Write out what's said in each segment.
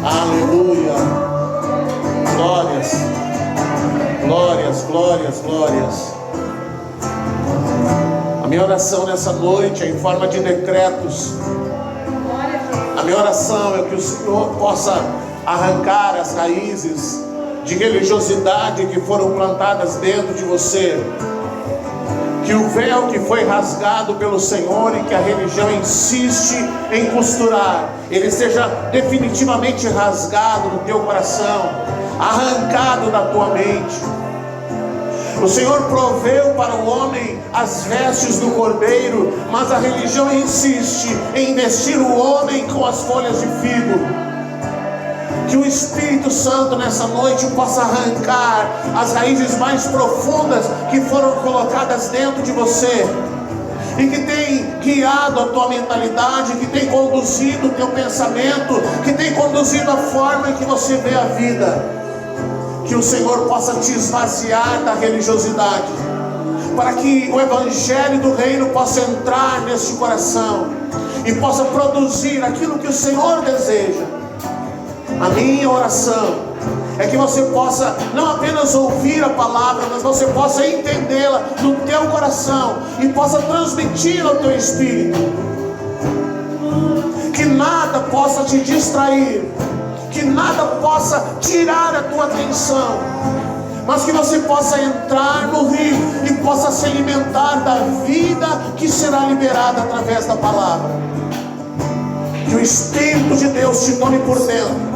Aleluia. Glórias, glórias, glórias, glórias. A minha oração nessa noite é em forma de decretos. A minha oração é que o Senhor possa arrancar as raízes de religiosidade que foram plantadas dentro de você. Que o véu que foi rasgado pelo Senhor e que a religião insiste em costurar, ele seja definitivamente rasgado do teu coração, arrancado da tua mente. O Senhor proveu para o homem as vestes do cordeiro, mas a religião insiste em vestir o homem com as folhas de figo. Que o Espírito Santo nessa noite possa arrancar as raízes mais profundas que foram colocadas dentro de você e que tem guiado a tua mentalidade, que tem conduzido o teu pensamento, que tem conduzido a forma em que você vê a vida. Que o Senhor possa te esvaziar da religiosidade, para que o Evangelho do Reino possa entrar neste coração e possa produzir aquilo que o Senhor deseja. A minha oração é que você possa não apenas ouvir a palavra, mas você possa entendê-la no teu coração e possa transmiti-la ao teu espírito. Que nada possa te distrair, que nada possa tirar a tua atenção, mas que você possa entrar no rio e possa se alimentar da vida que será liberada através da palavra. Que o Espírito de Deus te tome por dentro,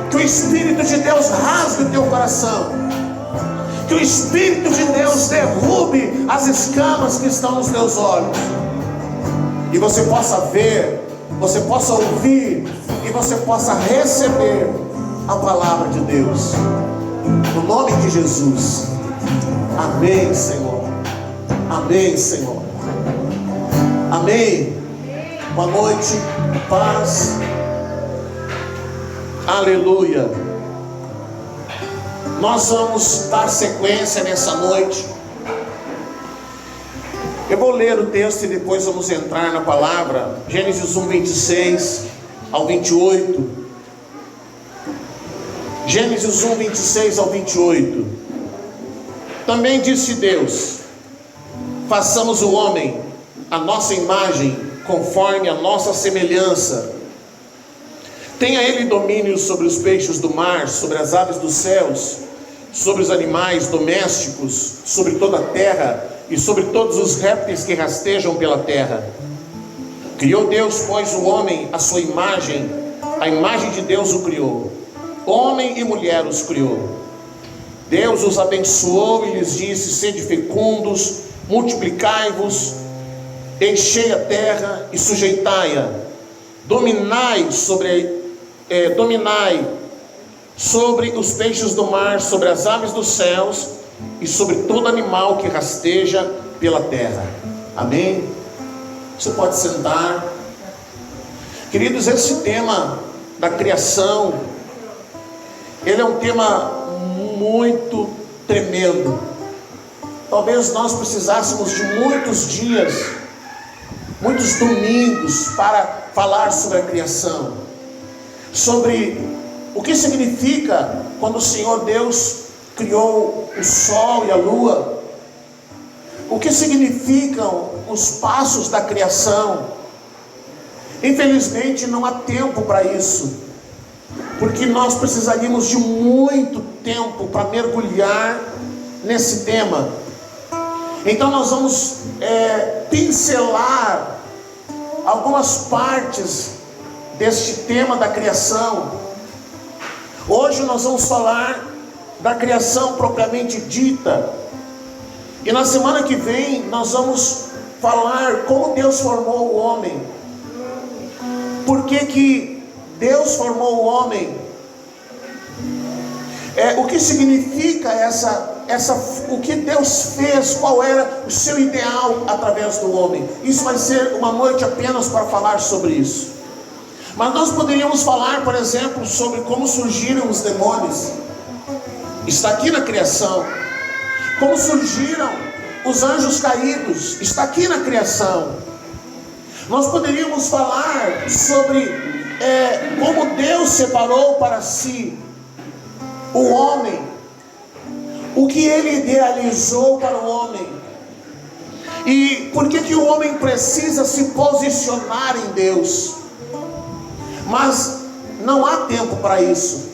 que o Espírito de Deus rasgue o teu coração, que o Espírito de Deus derrube as escamas que estão nos teus olhos, e você possa ver, você possa ouvir, e você possa receber a palavra de Deus, no nome de Jesus. Amém, Senhor. Amém, Senhor. Amém. Boa noite, paz. Aleluia. Nós vamos dar sequência nessa noite. Eu vou ler o texto e depois vamos entrar na palavra. Gênesis 1, 26 ao 28. Gênesis 1, 26 ao 28. Também disse Deus: façamos o homem à nossa imagem, conforme a nossa semelhança. Tenha ele domínio sobre os peixes do mar, sobre as aves dos céus, sobre os animais domésticos, sobre toda a terra e sobre todos os répteis que rastejam pela terra. Criou Deus, pois, o homem à sua imagem, a imagem de Deus o criou, homem e mulher os criou. Deus os abençoou e lhes disse: sede fecundos, multiplicai-vos, enchei a terra e sujeitai-a, dominai sobre os peixes do mar, sobre as aves dos céus e sobre todo animal que rasteja pela terra. Amém? Você pode sentar. Queridos, esse tema da criação, ele é um tema muito tremendo. Talvez nós precisássemos de muitos dias, muitos domingos para falar sobre a criação, sobre o que significa quando o Senhor Deus criou o sol e a lua, o que significam os passos da criação. Infelizmente não há tempo para isso, porque nós precisaríamos de muito tempo para mergulhar nesse tema. Então nós vamos pincelar algumas partes deste tema da criação. Hoje nós vamos falar da criação propriamente dita, e na semana que vem nós vamos falar como Deus formou o homem, por que Deus formou o homem, o que significa o que Deus fez, qual era o seu ideal através do homem. Isso vai ser uma noite apenas para falar sobre isso. Mas nós poderíamos falar, por exemplo, sobre como surgiram os demônios. Está aqui na criação. Como surgiram os anjos caídos. Está aqui na criação. Nós poderíamos falar sobre como Deus separou para si o homem, o que Ele idealizou para o homem, e por que o homem precisa se posicionar em Deus. Mas não há tempo para isso.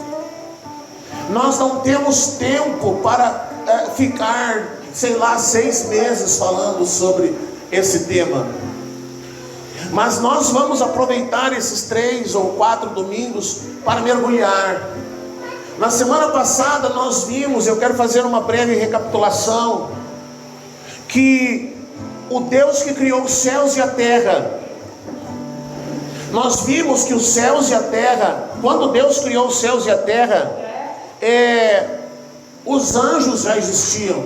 Nós não temos tempo para ficar, 6 meses falando sobre esse tema. Mas nós vamos aproveitar esses 3 ou 4 domingos para mergulhar. Na semana passada nós vimos, eu quero fazer uma breve recapitulação, que o Deus que criou os céus e a terra, nós vimos que os céus e a terra, quando Deus criou os céus e a terra, os anjos já existiam.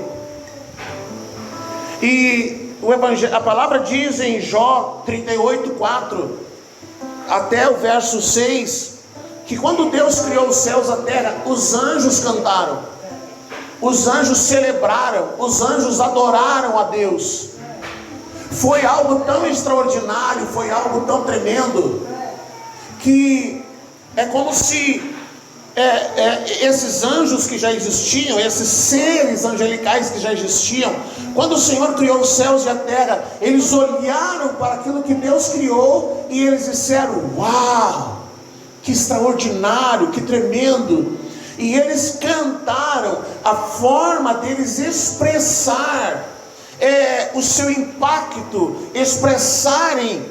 E a palavra diz em Jó 38:4 até o verso 6, que quando Deus criou os céus e a terra, os anjos cantaram, os anjos celebraram, os anjos adoraram a Deus. Foi algo tão extraordinário, foi algo tão tremendo, que é como se esses anjos que já existiam, esses seres angelicais que já existiam, quando o Senhor criou os céus e a terra, eles olharam para aquilo que Deus criou e eles disseram: uau, que extraordinário, que tremendo. E eles cantaram, a forma deles expressar o seu impacto, expressarem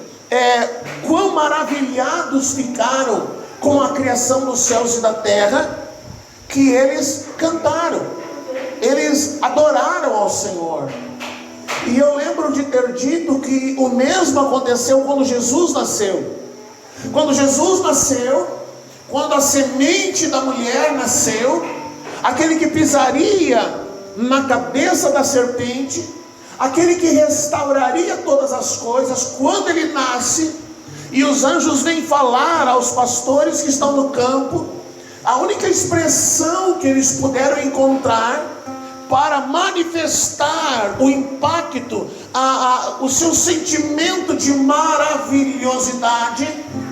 quão maravilhados ficaram com a criação dos céus e da terra, que eles cantaram, eles adoraram ao Senhor. E eu lembro de ter dito que o mesmo aconteceu quando Jesus nasceu. Quando Jesus nasceu, quando a semente da mulher nasceu, aquele que pisaria na cabeça da serpente, aquele que restauraria todas as coisas, quando ele nasce, e os anjos vêm falar aos pastores que estão no campo, a única expressão que eles puderam encontrar para manifestar o impacto, o seu sentimento de maravilhosidade,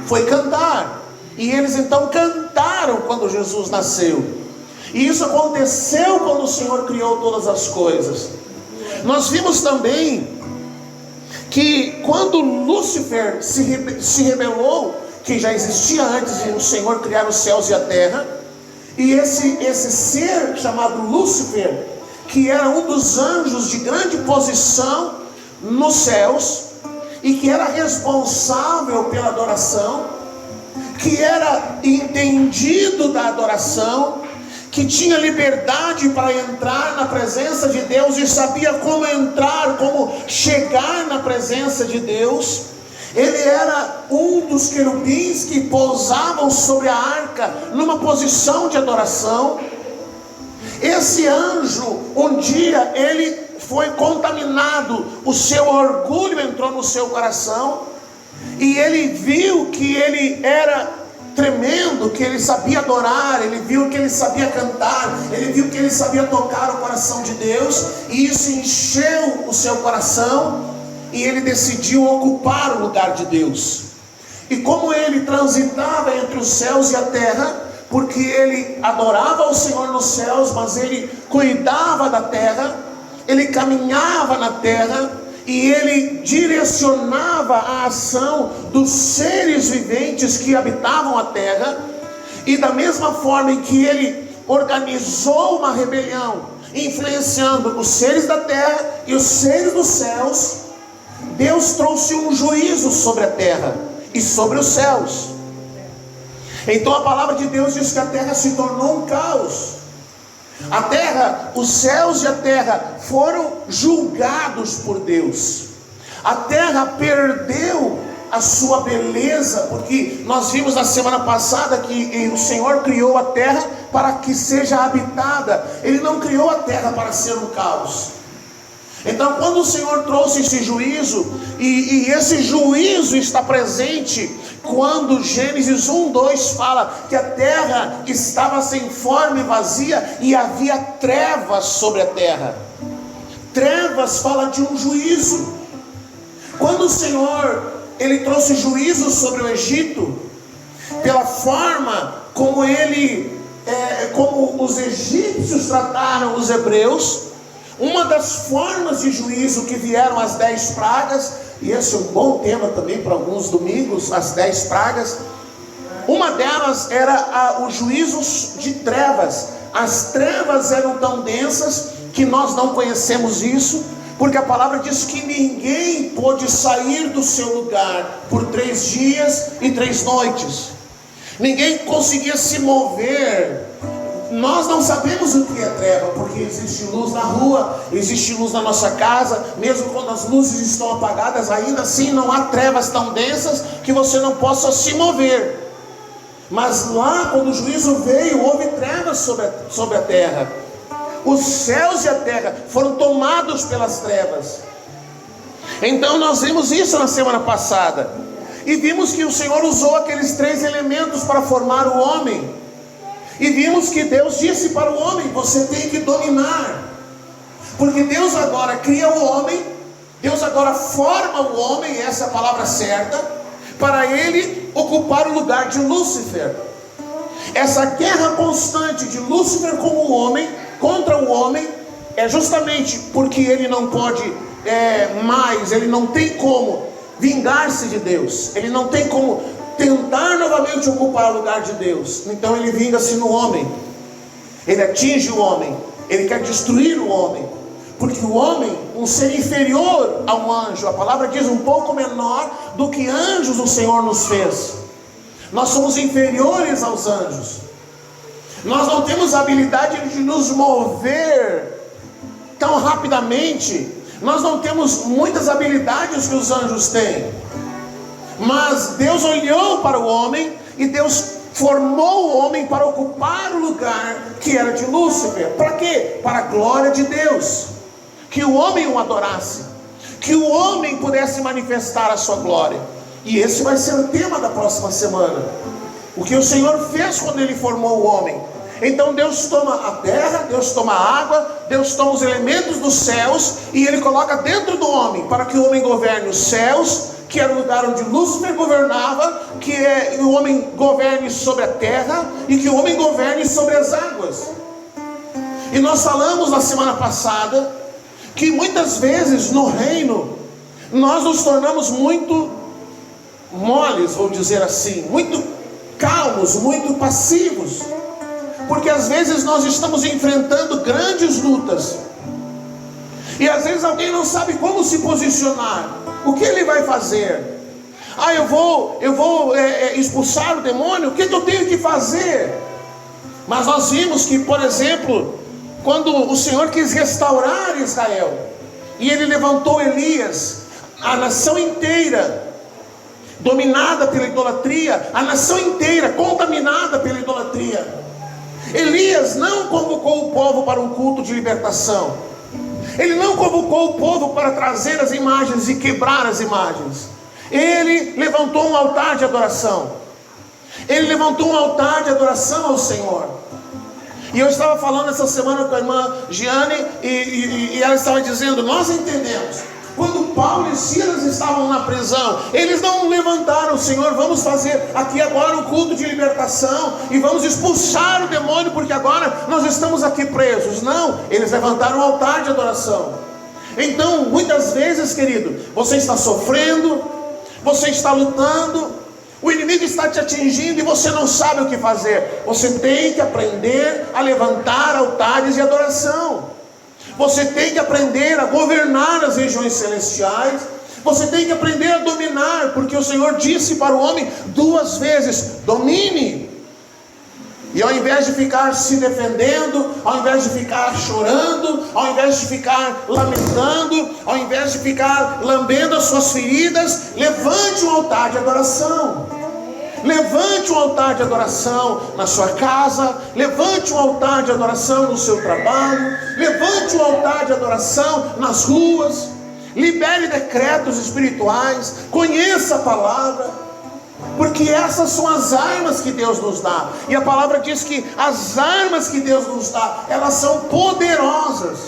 foi cantar. E eles então cantaram quando Jesus nasceu. E isso aconteceu quando o Senhor criou todas as coisas. Nós vimos também que quando Lúcifer se rebelou, que já existia antes de o Senhor criar os céus e a terra, e esse ser chamado Lúcifer, que era um dos anjos de grande posição nos céus, e que era responsável pela adoração, que era entendido da adoração, que tinha liberdade para entrar na presença de Deus e sabia como entrar, como chegar na presença de Deus. Ele era um dos querubins que pousavam sobre a arca numa posição de adoração. Esse anjo, um dia ele foi contaminado, o seu orgulho entrou no seu coração, e ele viu que ele era tremendo, que ele sabia adorar, ele viu que ele sabia cantar, ele viu que ele sabia tocar o coração de Deus, e isso encheu o seu coração, e ele decidiu ocupar o lugar de Deus. E como ele transitava entre os céus e a terra, porque ele adorava ao Senhor nos céus, mas ele cuidava da terra, ele caminhava na terra, e ele direcionava a ação dos seres viventes que habitavam a terra. E da mesma forma em que ele organizou uma rebelião, influenciando os seres da terra e os seres dos céus, Deus trouxe um juízo sobre a terra e sobre os céus. Então a palavra de Deus diz que a terra se tornou um caos. A terra, os céus e a terra foram julgados por Deus. A terra perdeu a sua beleza, porque nós vimos na semana passada que o Senhor criou a terra para que seja habitada. Ele não criou a terra para ser um caos. Então quando o Senhor trouxe esse juízo, e esse juízo está presente quando Gênesis 1:2 fala que a terra estava sem forma e vazia, e havia trevas sobre a terra. Trevas fala de um juízo. Quando o Senhor ele trouxe juízo sobre o Egito, pela forma como como os egípcios trataram os hebreus. Uma das formas de juízo que vieram as 10 pragas, e esse é um bom tema também para alguns domingos, as 10 pragas. Uma delas era o juízo de trevas. As trevas eram tão densas que nós não conhecemos isso, porque a palavra diz que ninguém pôde sair do seu lugar por 3 dias e 3 noites. Ninguém conseguia se mover. Nós não sabemos o que é treva, porque existe luz na rua, existe luz na nossa casa. Mesmo quando as luzes estão apagadas, ainda assim não há trevas tão densas que você não possa se mover. Mas lá, quando o juízo veio, houve trevas sobre a terra. Os céus e a terra foram tomados pelas trevas. Então nós vimos isso na semana passada, e vimos que o Senhor usou aqueles 3 elementos para formar o homem. E vimos que Deus disse para o homem: você tem que dominar. Porque Deus agora cria o homem, Deus agora forma o homem, essa é a palavra certa, para ele ocupar o lugar de Lúcifer. Essa guerra constante de Lúcifer com o homem, contra o homem, é justamente porque ele não pode ele não tem como vingar-se de Deus, ele não tem como tentar novamente ocupar o lugar de Deus. Então ele vinga-se no homem, ele atinge o homem, ele quer destruir o homem, porque o homem, um ser inferior a um anjo, a palavra diz um pouco menor do que anjos o Senhor nos fez. Nós somos inferiores aos anjos. Nós não temos a habilidade de nos mover tão rapidamente. Nós não temos muitas habilidades que os anjos têm. Mas Deus olhou para o homem e Deus formou o homem para ocupar o lugar que era de Lúcifer. Para quê? Para a glória de Deus. Que o homem o adorasse, que o homem pudesse manifestar a sua glória. E esse vai ser o tema da próxima semana. O que o Senhor fez quando Ele formou o homem. Então Deus toma a terra, Deus toma a água, Deus toma os elementos dos céus, e Ele coloca dentro do homem, para que o homem governe os céus, que era o lugar onde Lúcifer governava, que o homem governe sobre a terra, e que o homem governe sobre as águas. E nós falamos na semana passada, que muitas vezes no reino, nós nos tornamos muito moles, vou dizer assim, muito calmos, muito passivos, porque às vezes nós estamos enfrentando grandes lutas, e às vezes alguém não sabe como se posicionar. O que ele vai fazer? Eu vou expulsar o demônio, o que eu tenho que fazer? Mas nós vimos que, por exemplo, quando o Senhor quis restaurar Israel, e Ele levantou Elias, a nação inteira dominada pela idolatria, a nação inteira contaminada pela idolatria. Elias não convocou o povo para um culto de libertação. Ele não convocou o povo para trazer as imagens e quebrar as imagens. Ele levantou um altar de adoração. Ele levantou um altar de adoração ao Senhor. E eu estava falando essa semana com a irmã Giane, e ela estava dizendo: nós entendemos, quando Paulo e Silas estavam na prisão, eles não levantaram: Senhor, vamos fazer aqui agora um culto de libertação, e vamos expulsar o demônio, porque agora nós estamos aqui presos. Não, eles levantaram um altar de adoração. Então, muitas vezes, querido, você está sofrendo, você está lutando, o inimigo está te atingindo e você não sabe o que fazer. Você tem que aprender a levantar altares de adoração. Você tem que aprender a governar as regiões celestiais. Você tem que aprender a dominar, porque o Senhor disse para o homem 2 vezes: domine. E ao invés de ficar se defendendo, ao invés de ficar chorando, ao invés de ficar lamentando, ao invés de ficar lambendo as suas feridas, levante um altar de adoração. Levante um altar de adoração na sua casa, levante um altar de adoração no seu trabalho, levante um altar de adoração nas ruas, libere decretos espirituais, conheça a palavra, porque essas são as armas que Deus nos dá. E a palavra diz que as armas que Deus nos dá, elas são poderosas.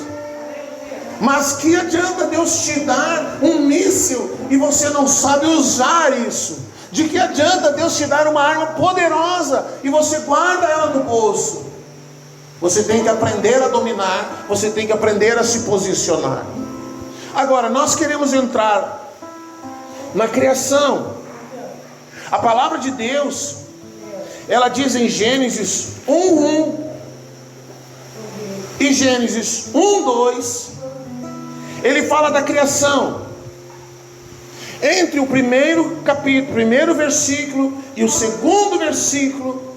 Mas que adianta Deus te dar um míssil e você não sabe usar isso? De que adianta Deus te dar uma arma poderosa e você guarda ela no bolso? Você tem que aprender a dominar, você tem que aprender a se posicionar. Agora, nós queremos entrar na criação. A palavra de Deus, ela diz em Gênesis 1:1 e Gênesis 1:2, ele fala da criação. Entre o primeiro capítulo, primeiro versículo e o segundo versículo,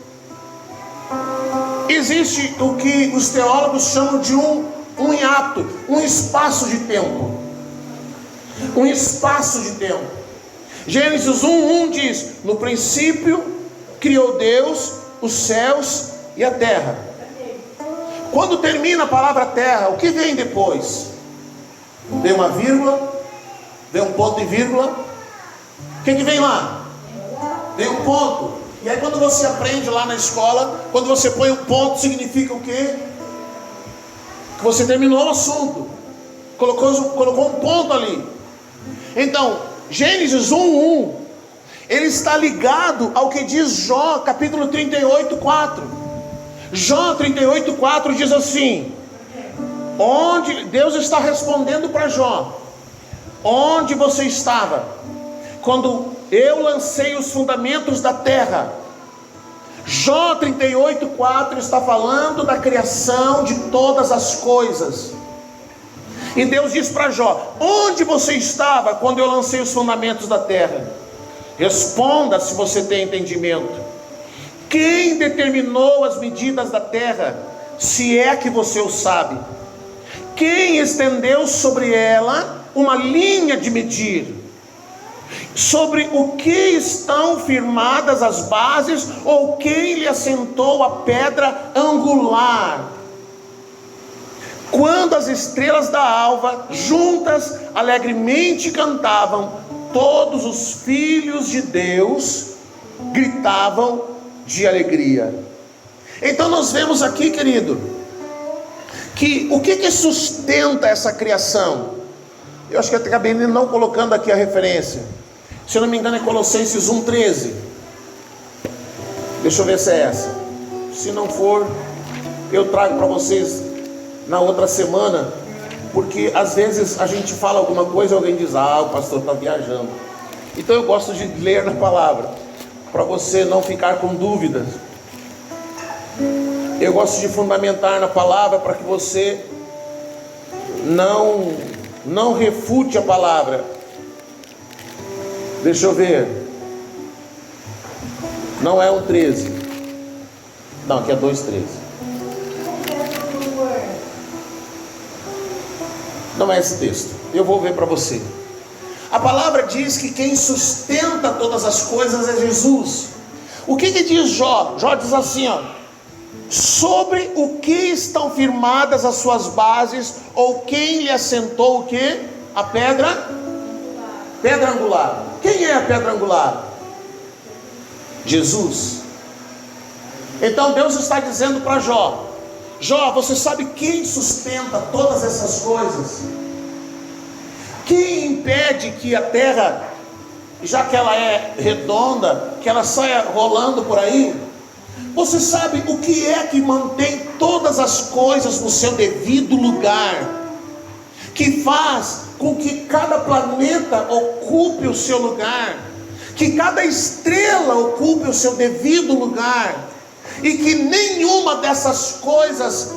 existe o que os teólogos chamam de um hiato, um espaço de tempo. Um espaço de tempo. Gênesis 1:1 diz: no princípio criou Deus os céus e a terra. Quando termina a palavra terra, o que vem depois? Vem uma vírgula, vem um ponto e vírgula. O que vem lá? Vem um ponto. E aí quando você aprende lá na escola, quando você põe um ponto, significa o quê? Que você terminou o assunto. Colocou um ponto ali. Então, Gênesis 1:1, ele está ligado ao que diz Jó, capítulo 38:4. Jó 38:4 diz assim: onde Deus está respondendo para Jó: onde você estava quando eu lancei os fundamentos da terra? Jó 38:4 está falando da criação de todas as coisas. E Deus diz para Jó: onde você estava quando eu lancei os fundamentos da terra? Responda, se você tem entendimento. Quem determinou as medidas da terra, se é que você o sabe? Quem estendeu sobre ela uma linha de medir? Sobre o que estão firmadas as bases, ou quem lhe assentou a pedra angular? Quando as estrelas da alva juntas alegremente cantavam, todos os filhos de Deus gritavam de alegria. Então nós vemos aqui, querido, que o que sustenta essa criação? Eu acho que eu acabei não colocando aqui a referência. Se eu não me engano é Colossenses 1:13. Deixa eu ver se é essa. Se não for, eu trago para vocês na outra semana, porque às vezes a gente fala alguma coisa e alguém diz: ah, o pastor está viajando. Então eu gosto de ler na palavra, para você não ficar com dúvidas. Eu gosto de fundamentar na palavra, para que você não refute a palavra. Deixa eu ver. Não é 1:13. Não, aqui é 2:13. Não é esse texto. Eu vou ver para você. A palavra diz que quem sustenta todas as coisas é Jesus. O que diz Jó? Jó diz assim, ó: sobre o que estão firmadas as suas bases, ou quem lhe assentou o que? A pedra? Pedra angular. Quem é a pedra angular? Jesus. Então Deus está dizendo para Jó: Jó, você sabe quem sustenta todas essas coisas? Quem impede que a terra, já que ela é redonda, que ela saia rolando por aí? Você sabe o que é que mantém todas as coisas no seu devido lugar? Que faz com que cada planeta ocupe o seu lugar, que cada estrela ocupe o seu devido lugar, e que nenhuma dessas coisas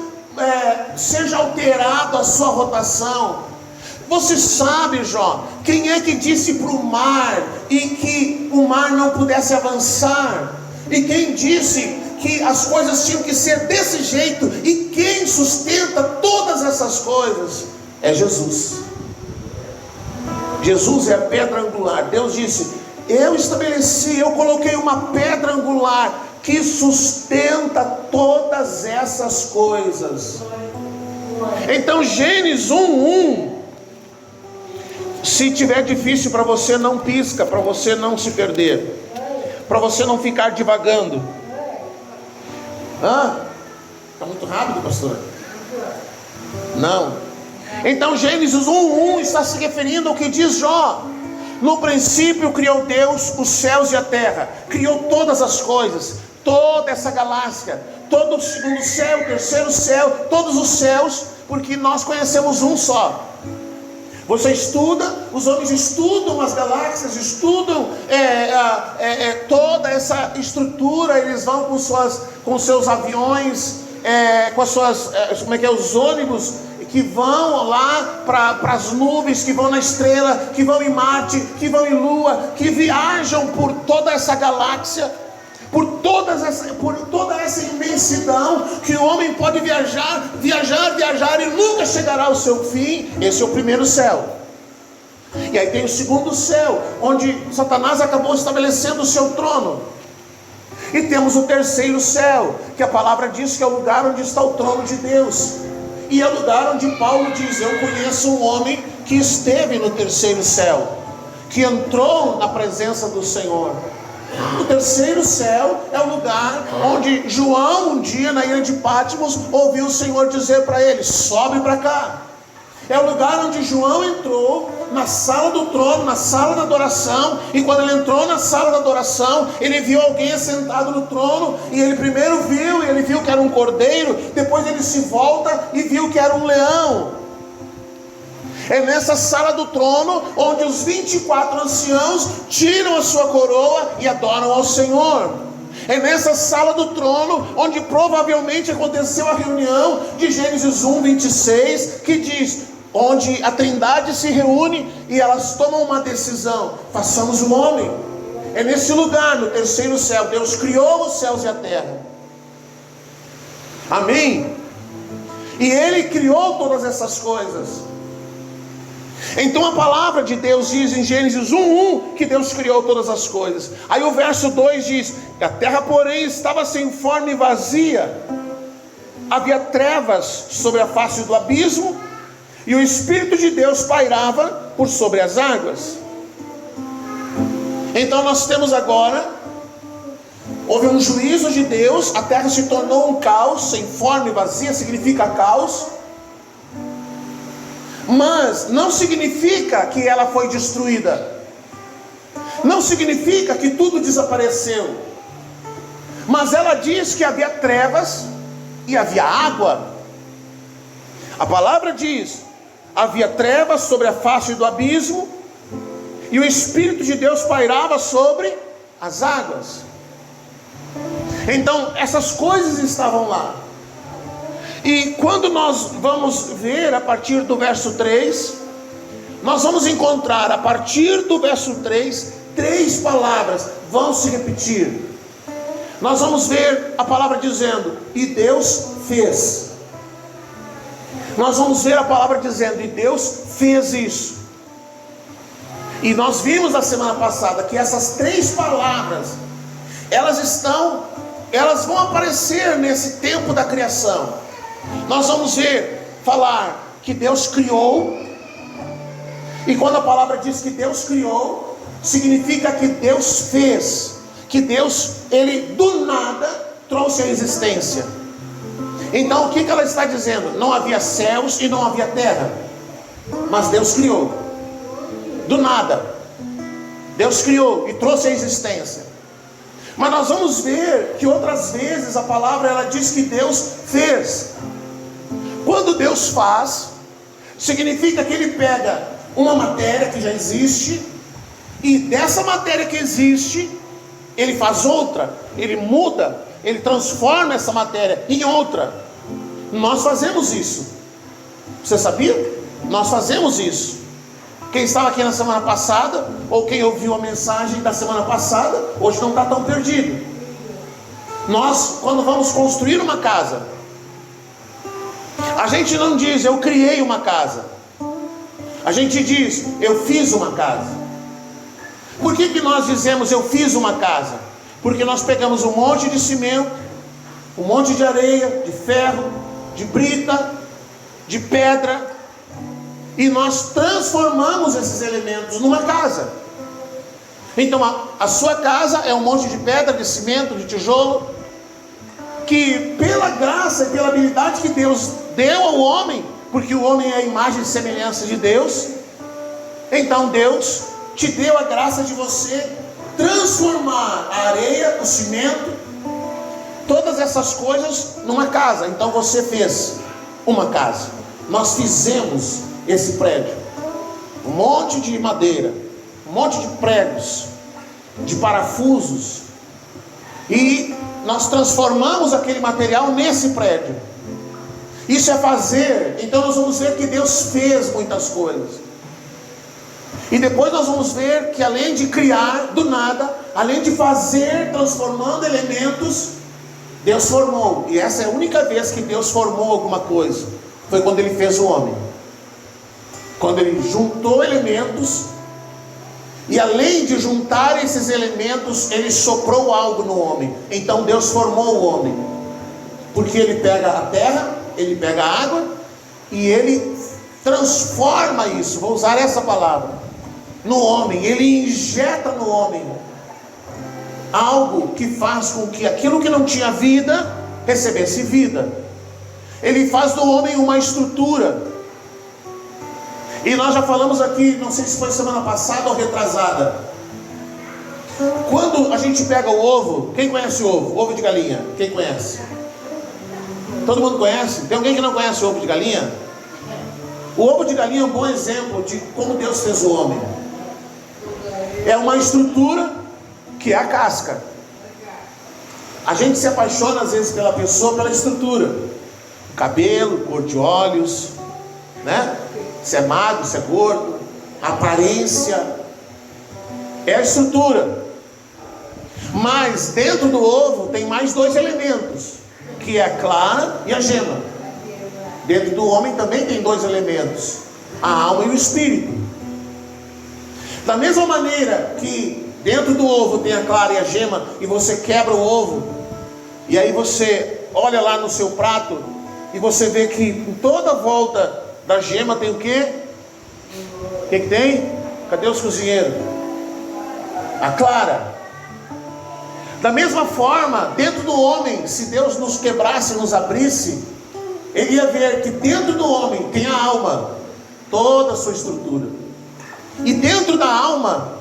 seja alterada a sua rotação. Você sabe, Jó, quem é que disse para o mar e que o mar não pudesse avançar? E quem disse que as coisas tinham que ser desse jeito? E quem sustenta todas essas coisas? É Jesus. Jesus é a pedra angular. Deus disse: eu estabeleci, eu coloquei uma pedra angular que sustenta todas essas coisas. Então Gênesis 1:1, se tiver difícil para você, não pisca, para você não se perder, para você não ficar divagando. Está muito rápido, pastor? Não. Então Gênesis 1:1 está se referindo ao que diz Jó. No princípio criou Deus os céus e a terra. Criou todas as coisas, toda essa galáxia, todo o segundo céu, o terceiro céu, todos os céus, porque nós conhecemos um só. Você estuda, os homens estudam as galáxias, estudam toda essa estrutura. Eles vão com seus aviões, com as suas, os ônibus que vão lá para as nuvens, que vão na estrela, que vão em Marte, que vão em Lua, que viajam por toda essa galáxia, por toda essa imensidão, que o homem pode viajar e nunca chegará ao seu fim. Esse é o primeiro céu. E aí tem o segundo céu, onde Satanás acabou estabelecendo o seu trono. E temos o terceiro céu, que a palavra diz que é o lugar onde está o trono de Deus. E é o lugar onde Paulo diz: eu conheço um homem que esteve no terceiro céu, que entrou na presença do Senhor. O terceiro céu é o lugar onde João, um dia na ilha de Patmos, ouviu o Senhor dizer para ele: sobe para cá. É o lugar onde João entrou na sala do trono, na sala da adoração. E quando ele entrou na sala da adoração, ele viu alguém sentado no trono. E ele primeiro viu que era um cordeiro. Depois ele se volta e viu que era um leão. É nessa sala do trono onde os 24 anciãos tiram a sua coroa e adoram ao Senhor. É nessa sala do trono onde provavelmente aconteceu a reunião de Gênesis 1:26, que diz: onde a Trindade se reúne e elas tomam uma decisão: façamos um homem. É nesse lugar, no terceiro céu, Deus criou os céus e a terra. Amém? E Ele criou todas essas coisas. Então a palavra de Deus diz em Gênesis 1:1 que Deus criou todas as coisas. Aí o verso 2 diz: a terra porém estava sem forma e vazia, havia trevas sobre a face do abismo, e o Espírito de Deus pairava por sobre as águas. Então nós temos agora, houve um juízo de Deus, a terra se tornou um caos, sem forma e vazia, significa caos. Mas não significa que ela foi destruída, não significa que tudo desapareceu, mas ela diz que havia trevas e havia água. A palavra diz: havia trevas sobre a face do abismo, e o Espírito de Deus pairava sobre as águas. Então essas coisas estavam lá. E quando nós vamos ver a partir do verso 3, nós vamos encontrar a partir do verso 3, 3 palavras vão se repetir. Nós vamos ver a palavra dizendo: e Deus fez. Nós vamos ver a palavra dizendo: e Deus fez isso. E nós vimos na semana passada que essas 3 palavras, elas vão aparecer nesse tempo da criação. Nós vamos falar que Deus criou. E quando a palavra diz que Deus criou, significa que Deus fez, que Deus, Ele do nada trouxe a existência. Então o que ela está dizendo? Não havia céus e não havia terra, mas Deus criou, do nada. Deus criou e trouxe a existência. Mas nós vamos ver que outras vezes a palavra ela diz que Deus fez. Quando Deus faz, significa que Ele pega uma matéria que já existe, e dessa matéria que existe, Ele faz outra, Ele muda, Ele transforma essa matéria em outra. Nós fazemos isso. Você sabia? Nós fazemos isso. Quem estava aqui na semana passada, ou quem ouviu a mensagem da semana passada, hoje não está tão perdido. Nós, quando vamos construir uma casa, a gente não diz: eu criei uma casa. A gente diz: eu fiz uma casa. Por que nós dizemos eu fiz uma casa? Porque nós pegamos um monte de cimento, um monte de areia, de ferro, de brita, de pedra, e nós transformamos esses elementos numa casa. Então a sua casa é um monte de pedra, de cimento, de tijolo, que pela graça e pela habilidade que Deus deu ao homem, porque o homem é a imagem e semelhança de Deus, então Deus te deu a graça de você transformar a areia, o cimento, todas essas coisas numa casa. Então você fez uma casa. Nós fizemos esse prédio, um monte de madeira, um monte de pregos, de parafusos, e nós transformamos aquele material nesse prédio. Isso é fazer. Então nós vamos ver que Deus fez muitas coisas. E depois nós vamos ver que além de criar do nada, além de fazer, transformando elementos, Deus formou. E essa é a única vez que Deus formou alguma coisa. Foi quando Ele fez o homem. Quando Ele juntou elementos. E além de juntar esses elementos, Ele soprou algo no homem. Então Deus formou o homem. Porque Ele pega a terra, Ele pega a água, e Ele transforma isso. Vou usar essa palavra. No homem. Ele injeta no homem algo que faz com que aquilo que não tinha vida recebesse vida. Ele faz do homem uma estrutura. E nós já falamos aqui, não sei se foi semana passada ou retrasada, quando a gente pega o ovo, quem conhece o ovo? Ovo de galinha, quem conhece? Todo mundo conhece? Tem alguém que não conhece o ovo de galinha? O ovo de galinha é um bom exemplo de como Deus fez o homem. É uma estrutura que é a casca. A gente se apaixona às vezes pela pessoa, pela estrutura. Cabelo, cor de olhos, né? Se é magro, se é gordo, a aparência. É a estrutura. Mas dentro do ovo tem mais dois elementos, que é a clara e a gema. Dentro do homem também tem dois elementos, a alma e o espírito. Da mesma maneira que dentro do ovo tem a clara e a gema, e você quebra o ovo, e aí você olha lá no seu prato, e você vê que em toda a volta da gema tem o quê? O que tem? Cadê os cozinheiros? A clara. Da mesma forma, dentro do homem, se Deus nos quebrasse, nos abrisse, Ele ia ver que dentro do homem tem a alma, toda a sua estrutura. E dentro da alma,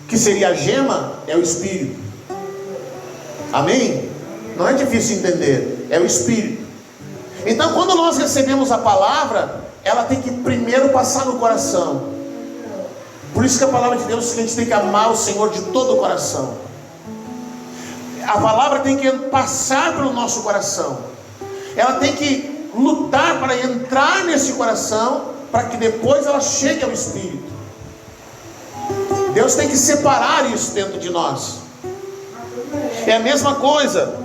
que seria a gema, é o espírito. Amém? Não é difícil entender, é o espírito. Então quando nós recebemos a palavra, ela tem que primeiro passar no coração. Por isso que a palavra de Deus diz que a gente tem que amar o Senhor de todo o coração. A palavra tem que passar pelo nosso coração. Ela tem que lutar para entrar nesse coração, para que depois ela chegue ao espírito. Deus tem que separar isso dentro de nós. É a mesma coisa.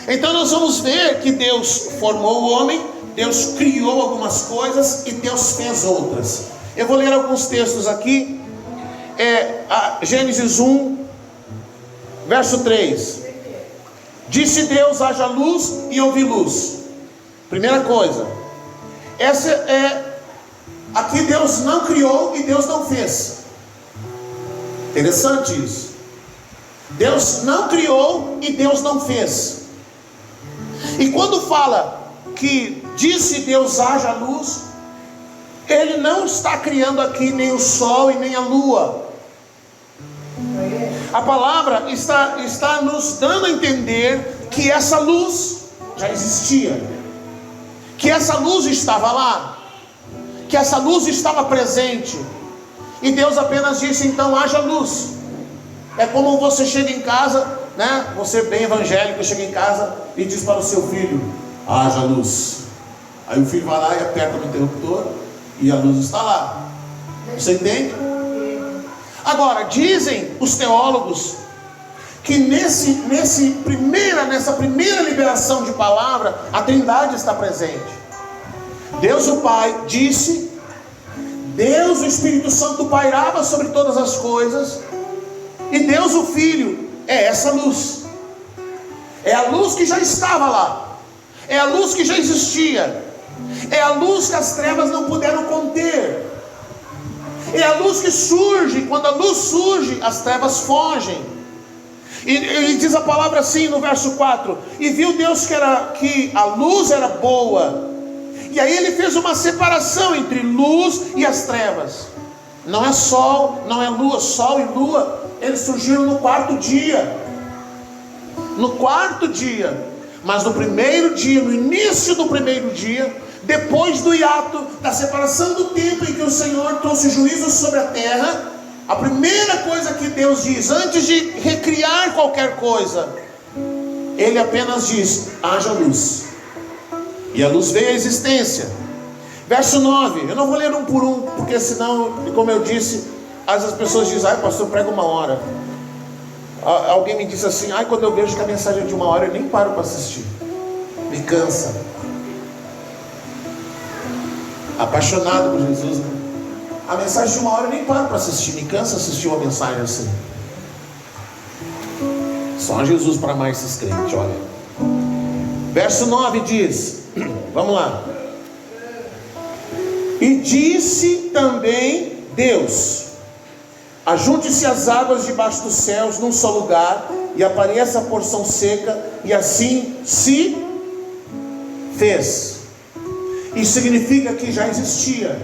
Então nós vamos ver que Deus formou o homem, Deus criou algumas coisas e Deus fez outras. Eu vou ler alguns textos aqui. Gênesis 1, verso 3. Disse Deus: haja luz, e houve luz. Primeira coisa. Aqui Deus não criou e Deus não fez. Interessante isso. Deus não criou e Deus não fez. E quando fala que disse Deus haja luz, Ele não está criando aqui nem o sol e nem a lua. A palavra está nos dando a entender que essa luz já existia, que essa luz estava lá, que essa luz estava presente. E Deus apenas disse: então haja luz. É como você chega em casa, né? Você bem evangélico, chega em casa e diz para o seu filho: haja luz. Aí o filho vai lá e aperta no interruptor e a luz está lá. Você entende? Agora, dizem os teólogos que nessa primeira liberação de palavra, a Trindade está presente. Deus o Pai disse, Deus o Espírito Santo pairava sobre todas as coisas, e Deus o Filho é essa luz. É a luz que já estava lá, é a luz que já existia, é a luz que as trevas não puderam conter, é a luz que surge. Quando a luz surge, as trevas fogem. E diz a palavra assim no verso 4: e viu Deus que a luz era boa, e aí Ele fez uma separação entre luz e as trevas. Não é sol, não é lua. Sol e lua, eles surgiram no quarto dia. No quarto dia. Mas no primeiro dia, no início do primeiro dia, depois do hiato, da separação do tempo em que o Senhor trouxe juízo sobre a terra, a primeira coisa que Deus diz, antes de recriar qualquer coisa, Ele apenas diz: haja luz. E a luz veio à existência. Verso 9, eu não vou ler um por um, porque senão, como eu disse, às vezes as pessoas dizem: ai pastor, prega 1 hora. Alguém me disse assim: ai, quando eu vejo que a mensagem é de 1 hora, eu nem paro para assistir, me cansa. Apaixonado por Jesus, né? A mensagem de 1 hora eu nem paro para assistir, me cansa assistir uma mensagem assim. Só Jesus para amar esses crentes, olha. Verso 9 diz, vamos lá. E disse também Deus: ajunte-se as águas debaixo dos céus num só lugar, e apareça a porção seca, e assim se fez. Isso significa que já existia.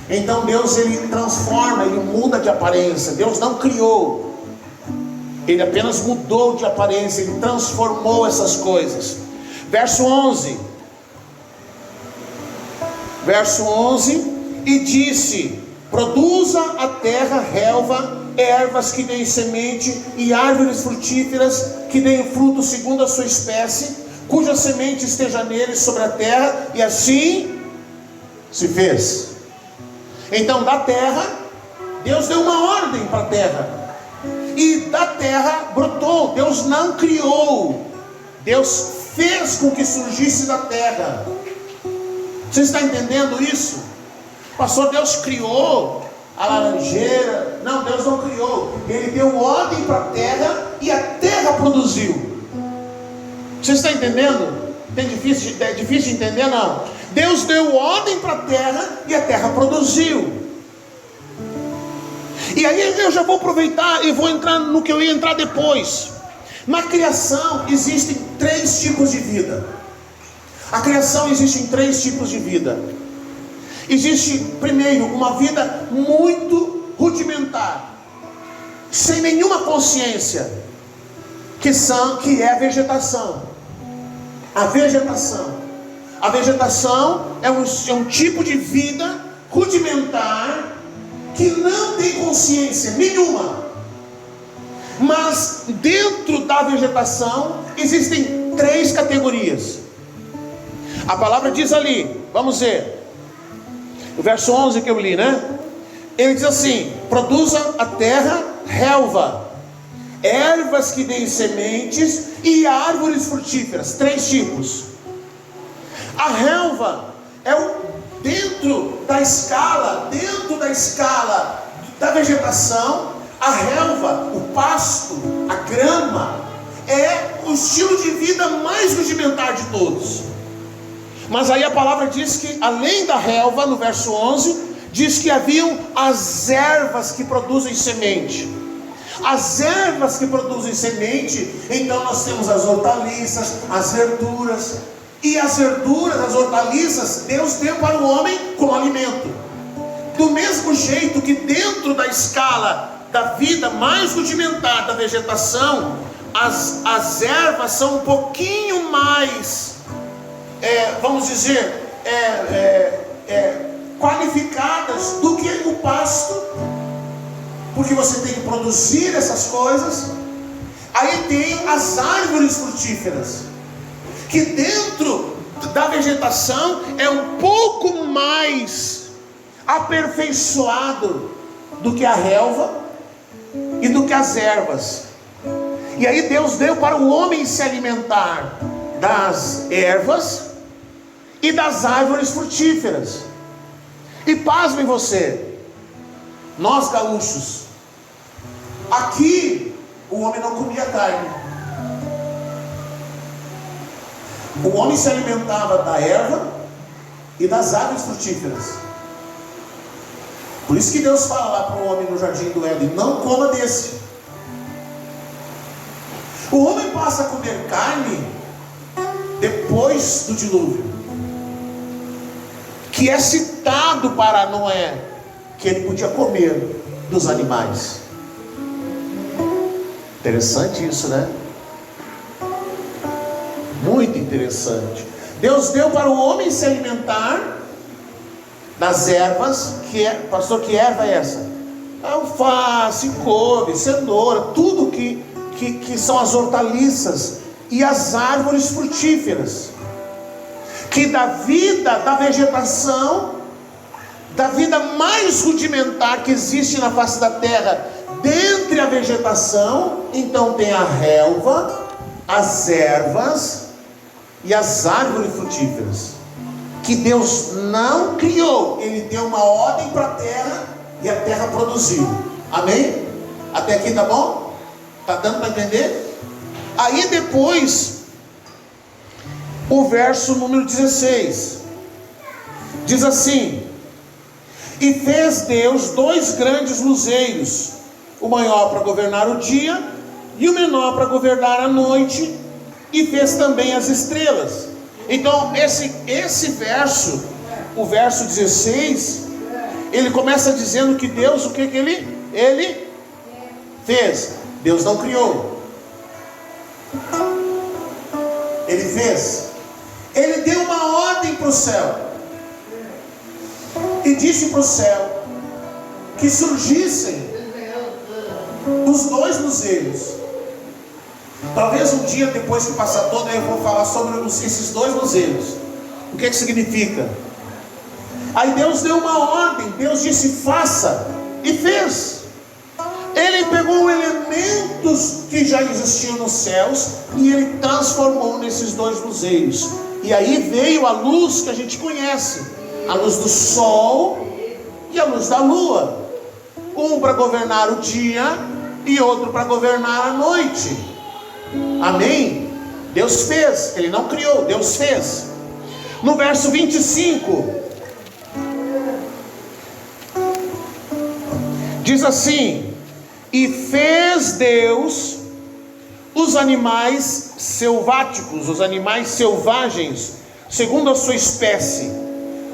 Então Deus, Ele transforma, Ele muda de aparência. Deus não criou, Ele apenas mudou de aparência, Ele transformou essas coisas. Verso 11. Verso 11. E disse: produza a terra relva, ervas que deem semente, e árvores frutíferas que deem fruto segundo a sua espécie, cuja semente esteja nele sobre a terra. E assim se fez. Então da terra, Deus deu uma ordem para a terra, e da terra brotou. Deus não criou, Deus fez com que surgisse da terra. Você está entendendo isso? Pastor, Deus criou a laranjeira? Não, Deus não criou. Ele deu ordem para a terra, e a terra produziu. Você está entendendo? É difícil de entender? Não. Deus deu ordem para a terra, e a terra produziu. E aí eu já vou aproveitar e vou entrar no que eu ia entrar depois. Na criação existem 3 tipos de vida. A criação existe em 3 tipos de vida. Existe, primeiro, uma vida muito rudimentar, sem nenhuma consciência, que é a vegetação. A vegetação é um tipo de vida rudimentar, que não tem consciência nenhuma. Mas dentro da vegetação existem 3 categorias. A palavra diz ali, vamos ver, o verso 11 que eu li, né? Ele diz assim: produza a terra relva, ervas que deem sementes, e árvores frutíferas. 3 tipos. A relva é dentro da escala da vegetação. A relva, o pasto, a grama, é o estilo de vida mais rudimentar de todos. Mas aí a palavra diz que, além da relva, no verso 11, diz que haviam as ervas que produzem semente. As ervas que produzem semente, então nós temos as hortaliças, as verduras. E as verduras, as hortaliças, Deus deu para o homem como alimento. Do mesmo jeito que dentro da escala da vida mais rudimentar da vegetação, as ervas são um pouquinho mais, vamos dizer, qualificadas do que o pasto, porque você tem que produzir essas coisas. Aí tem as árvores frutíferas, que dentro da vegetação é um pouco mais aperfeiçoado do que a relva e do que as ervas. E aí Deus deu para o homem se alimentar das ervas e das árvores frutíferas. E pasmem você, nós gaúchos, aqui o homem não comia carne. O homem se alimentava da erva e das árvores frutíferas. Por isso que Deus fala lá para o homem no jardim do Éden: não coma desse. O homem passa a comer carne depois do dilúvio, que é citado para Noé, que ele podia comer dos animais. Interessante isso, né? Muito interessante. Deus deu para o homem se alimentar das ervas, pastor, que erva é essa? Alface, couve, cenoura, tudo que são as hortaliças e as árvores frutíferas, que da vida, da vegetação, da vida mais rudimentar que existe na face da terra, dentre a vegetação, então tem a relva, as ervas e as árvores frutíferas, que Deus não criou. Ele deu uma ordem para a terra e a terra produziu. Amém? Até aqui tá bom? Tá dando para entender? Aí depois, o verso número 16 diz assim: e fez Deus 2 grandes luzeiros, o maior para governar o dia e o menor para governar a noite, e fez também as estrelas. Então esse verso, o verso 16, ele começa dizendo que Deus, o que ele fez? Deus não criou, ele fez. Ele deu uma ordem para o céu e disse para o céu que surgissem os 2 luzeiros. Talvez um dia, depois que passar todo, eu vou falar sobre esses 2 luzeiros. O que significa? Aí Deus deu uma ordem, Deus disse faça, e fez. Ele pegou elementos que já existiam nos céus e ele transformou nesses 2 luzeiros. E aí veio a luz que a gente conhece, a luz do sol e a luz da lua, um para governar o dia e outro para governar a noite. Amém? Deus fez, ele não criou, Deus fez. No verso 25 diz assim: e fez Deus os animais selváticos, os animais selvagens, segundo a sua espécie,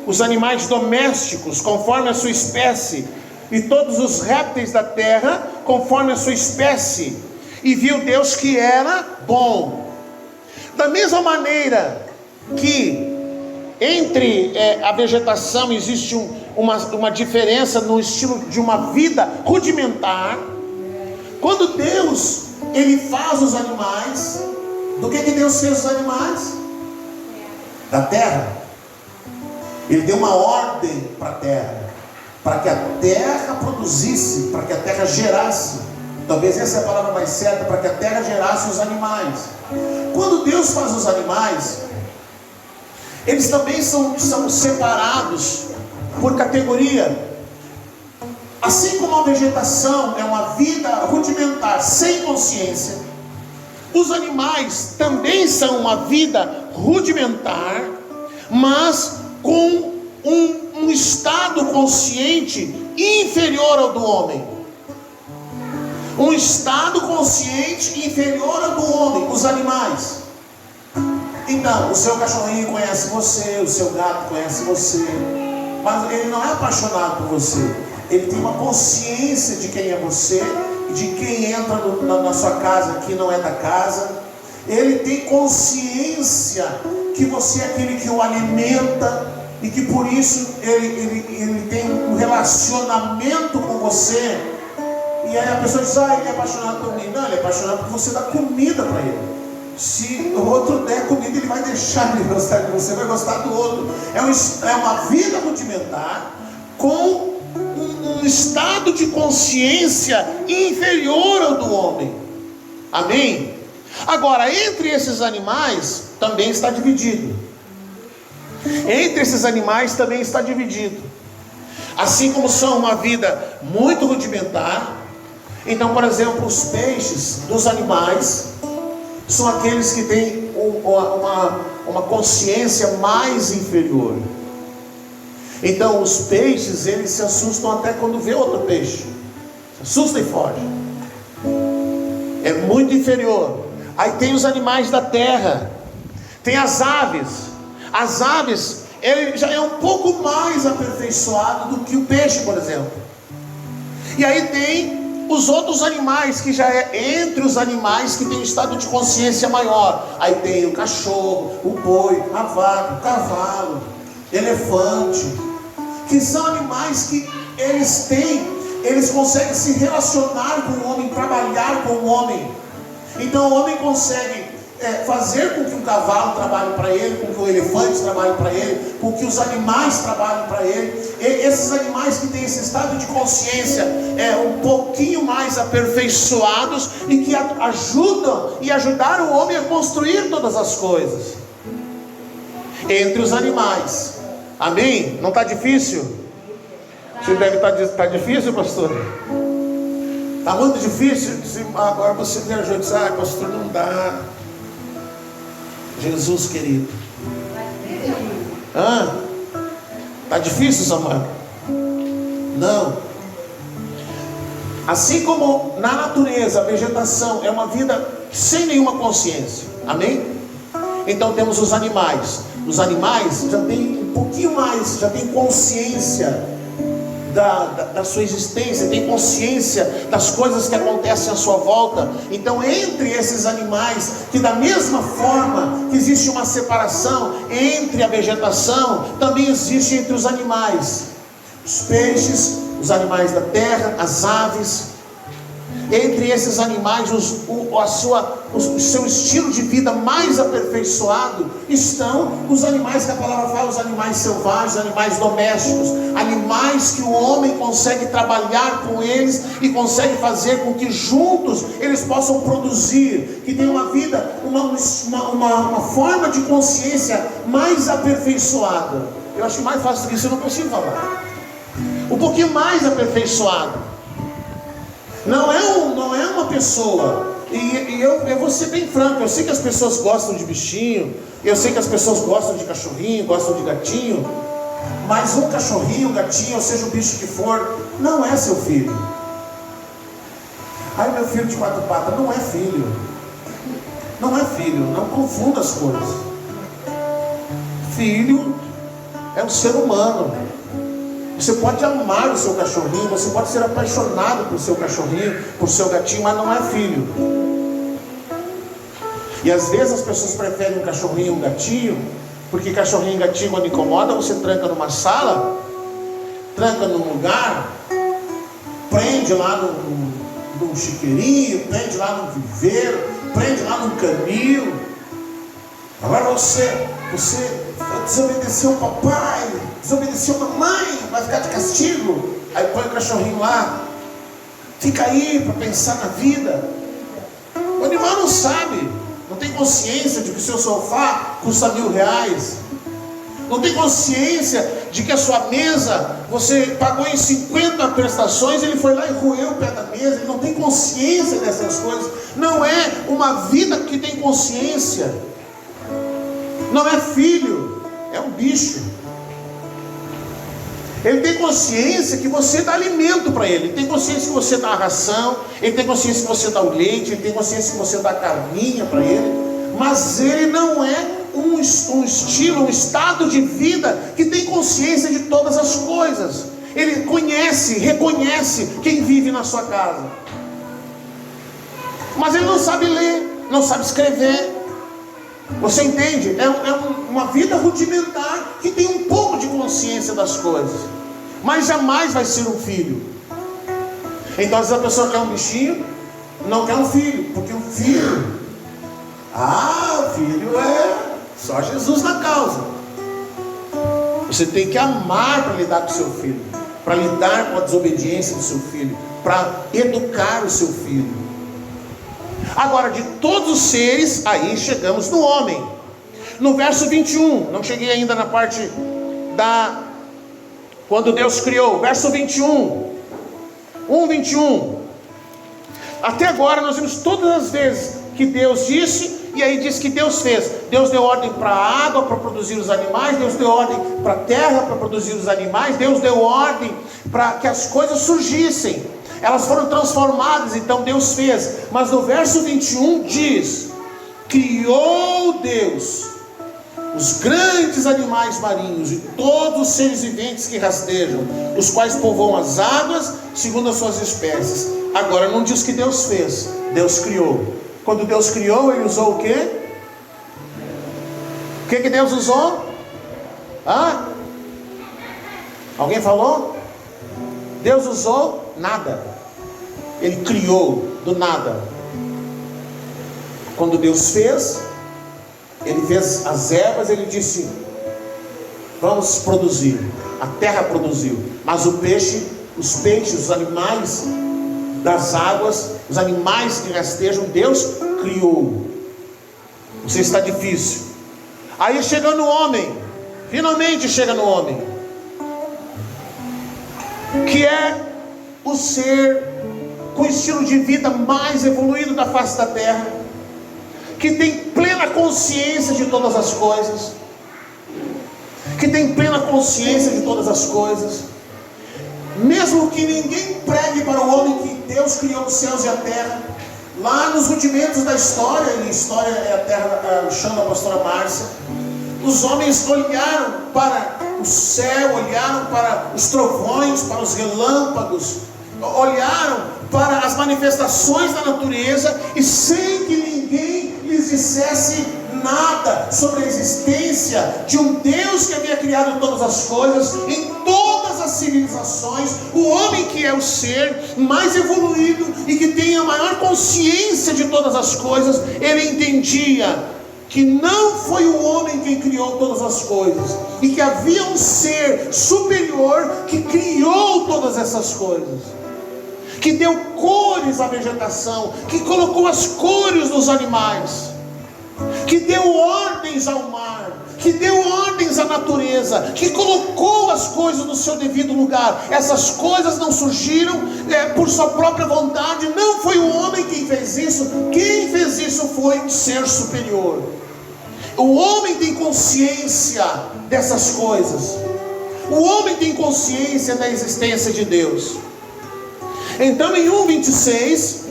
os animais domésticos, conforme a sua espécie, e todos os répteis da terra, conforme a sua espécie. E viu Deus que era bom. Da mesma maneira que entre a vegetação existe uma diferença no estilo de uma vida rudimentar, quando Deus ele faz os animais, do que Deus fez os animais? Da terra. Ele deu uma ordem para a terra, para que a terra produzisse, para que a terra gerasse. Talvez essa é a palavra mais certa, para que a terra gerasse os animais. Quando Deus faz os animais, eles também são separados por categoria. Assim como a vegetação é uma vida rudimentar, sem consciência, os animais também são uma vida rudimentar, mas com um estado consciente inferior ao do homem. Um estado consciente inferior ao do homem, os animais. Então, o seu cachorrinho conhece você, o seu gato conhece você, mas ele não é apaixonado por você. Ele tem uma consciência de quem é você, de quem entra na sua casa, que não é da casa. Ele tem consciência que você é aquele que o alimenta, e que por isso ele tem um relacionamento com você. E aí a pessoa diz: ele é apaixonado por mim. Não, ele é apaixonado porque você dá comida para ele. Se o outro der comida, ele vai deixar de gostar de você, vai gostar do outro. É uma vida rudimentar com um estado de consciência inferior ao do homem. Amém? Agora, entre esses animais também está dividido. Entre esses animais também está dividido. Assim como são uma vida muito rudimentar, então, por exemplo, os peixes dos animais são aqueles que têm uma consciência mais inferior. Então os peixes, eles se assustam até quando vê outro peixe, se assusta e foge. É muito inferior. Aí tem os animais da terra, tem as aves. As aves, ele já é um pouco mais aperfeiçoado do que o peixe, por exemplo. E aí tem os outros animais, que já é entre os animais que tem estado de consciência maior. Aí tem o cachorro, o boi, a vaca, o cavalo, elefante, que são animais que eles conseguem se relacionar com o homem, trabalhar com o homem. Então o homem consegue fazer com que o cavalo trabalhe para ele, com que o elefante trabalhe para ele, com que os animais trabalhem para ele. E esses animais que têm esse estado de consciência um pouquinho mais aperfeiçoados e que ajudam e ajudaram o homem a construir todas as coisas entre os animais. Amém? Não está difícil? Você deve estar difícil, pastor? Está muito difícil? Agora você viajou e disse: pastor, não dá. Jesus querido. Está difícil, Samuel? Não. Assim como na natureza, a vegetação é uma vida sem nenhuma consciência. Amém? Então temos os animais. Os animais já têm um pouquinho mais, já têm consciência da sua existência, tem consciência das coisas que acontecem à sua volta. Então entre esses animais, que da mesma forma que existe uma separação entre a vegetação, também existe entre os animais, os peixes, os animais da terra, as aves. Entre esses animais, o seu estilo de vida mais aperfeiçoado estão os animais que a palavra fala, os animais selvagens, animais domésticos, animais que o homem consegue trabalhar com eles e consegue fazer com que juntos eles possam produzir, que tenham uma vida, uma forma de consciência mais aperfeiçoada. Eu acho mais fácil que isso, eu não consigo falar. Um pouquinho mais aperfeiçoado. Não é uma pessoa, e eu vou ser bem franco, eu sei que as pessoas gostam de bichinho, eu sei que as pessoas gostam de cachorrinho, gostam de gatinho, mas um cachorrinho, um gatinho, ou seja o bicho que for, não é seu filho. Ai, meu filho de 4 patas, não é filho. Não é filho, não confunda as coisas. Filho é um ser humano. Você pode amar o seu cachorrinho, você pode ser apaixonado por seu cachorrinho, por seu gatinho, mas não é filho. E às vezes as pessoas preferem um cachorrinho e um gatinho, porque cachorrinho e gatinho, quando incomoda, você tranca numa sala, tranca num lugar, prende lá num chiqueirinho, prende lá no viveiro, prende lá num canil. Agora você desobedeceu o papai, desobedeceu a mamãe, vai ficar de castigo. Aí põe o cachorrinho lá, fica aí para pensar na vida. O animal não sabe, não tem consciência de que o seu sofá custa R$1.000, não tem consciência de que a sua mesa você pagou em 50 prestações, ele foi lá e roeu o pé da mesa. Ele não tem consciência dessas coisas. Não é uma vida que tem consciência. Não é filho, é um bicho. Ele tem consciência que você dá alimento para ele. Ele tem consciência que você dá a ração. Ele tem consciência que você dá o leite. Ele tem consciência que você dá a carninha para ele. Mas ele não é um estilo, um estado de vida que tem consciência de todas as coisas. Ele conhece, reconhece quem vive na sua casa. Mas ele não sabe ler, não sabe escrever. Você entende? É uma vida rudimentar que tem um pouco de consciência das coisas, mas jamais vai ser um filho. Então às vezes a pessoa quer um bichinho, não quer um filho, porque um filho, o filho é só Jesus na causa. Você tem que amar para lidar com o seu filho, para lidar com a desobediência do seu filho, para educar o seu filho. Agora, de todos os seres, aí chegamos no homem. No verso 21, não cheguei ainda na parte quando Deus criou. Verso 21, 1:21. Até agora nós vimos todas as vezes que Deus disse, e aí diz que Deus fez. Deus deu ordem para a água para produzir os animais, Deus deu ordem para a terra para produzir os animais, Deus deu ordem para que as coisas surgissem. Elas foram transformadas, então Deus fez. Mas no verso 21 diz: criou Deus os grandes animais marinhos e todos os seres viventes que rastejam, os quais povoam as águas segundo as suas espécies. Agora não diz que Deus fez, Deus criou. Quando Deus criou, Ele usou o quê? O que Deus usou? Alguém falou? Deus usou nada. Ele criou do nada. Quando Deus fez, Ele fez as ervas, Ele disse: vamos produzir. A terra produziu. Mas os peixes, os animais das águas, os animais que rastejam, Deus criou. Não sei se está difícil. Aí chega no homem, finalmente chega no homem, que é o ser com o estilo de vida mais evoluído da face da terra, que tem plena consciência de todas as coisas, mesmo que ninguém pregue para o homem que Deus criou os céus e a terra. Lá nos rudimentos da história, e história é a terra, o chão da pastora Márcia, os homens olharam para o céu, olharam para os trovões, para os relâmpagos, olharam para as manifestações da natureza, e sem que ninguém lhes dissesse nada sobre a existência de um Deus que havia criado todas as coisas, em todas as civilizações, o homem que é o ser mais evoluído e que tem a maior consciência de todas as coisas, ele entendia que não foi o homem quem criou todas as coisas, e que havia um ser superior que criou todas essas coisas, que deu cores à vegetação, que colocou as cores nos animais, que deu ordens ao mar, que deu ordens à natureza, que colocou as coisas no seu devido lugar. Essas coisas não surgiram por sua própria vontade, não foi o homem quem fez isso. Quem fez isso foi um ser superior. O homem tem consciência dessas coisas, o homem tem consciência da existência de Deus. Então em 1:26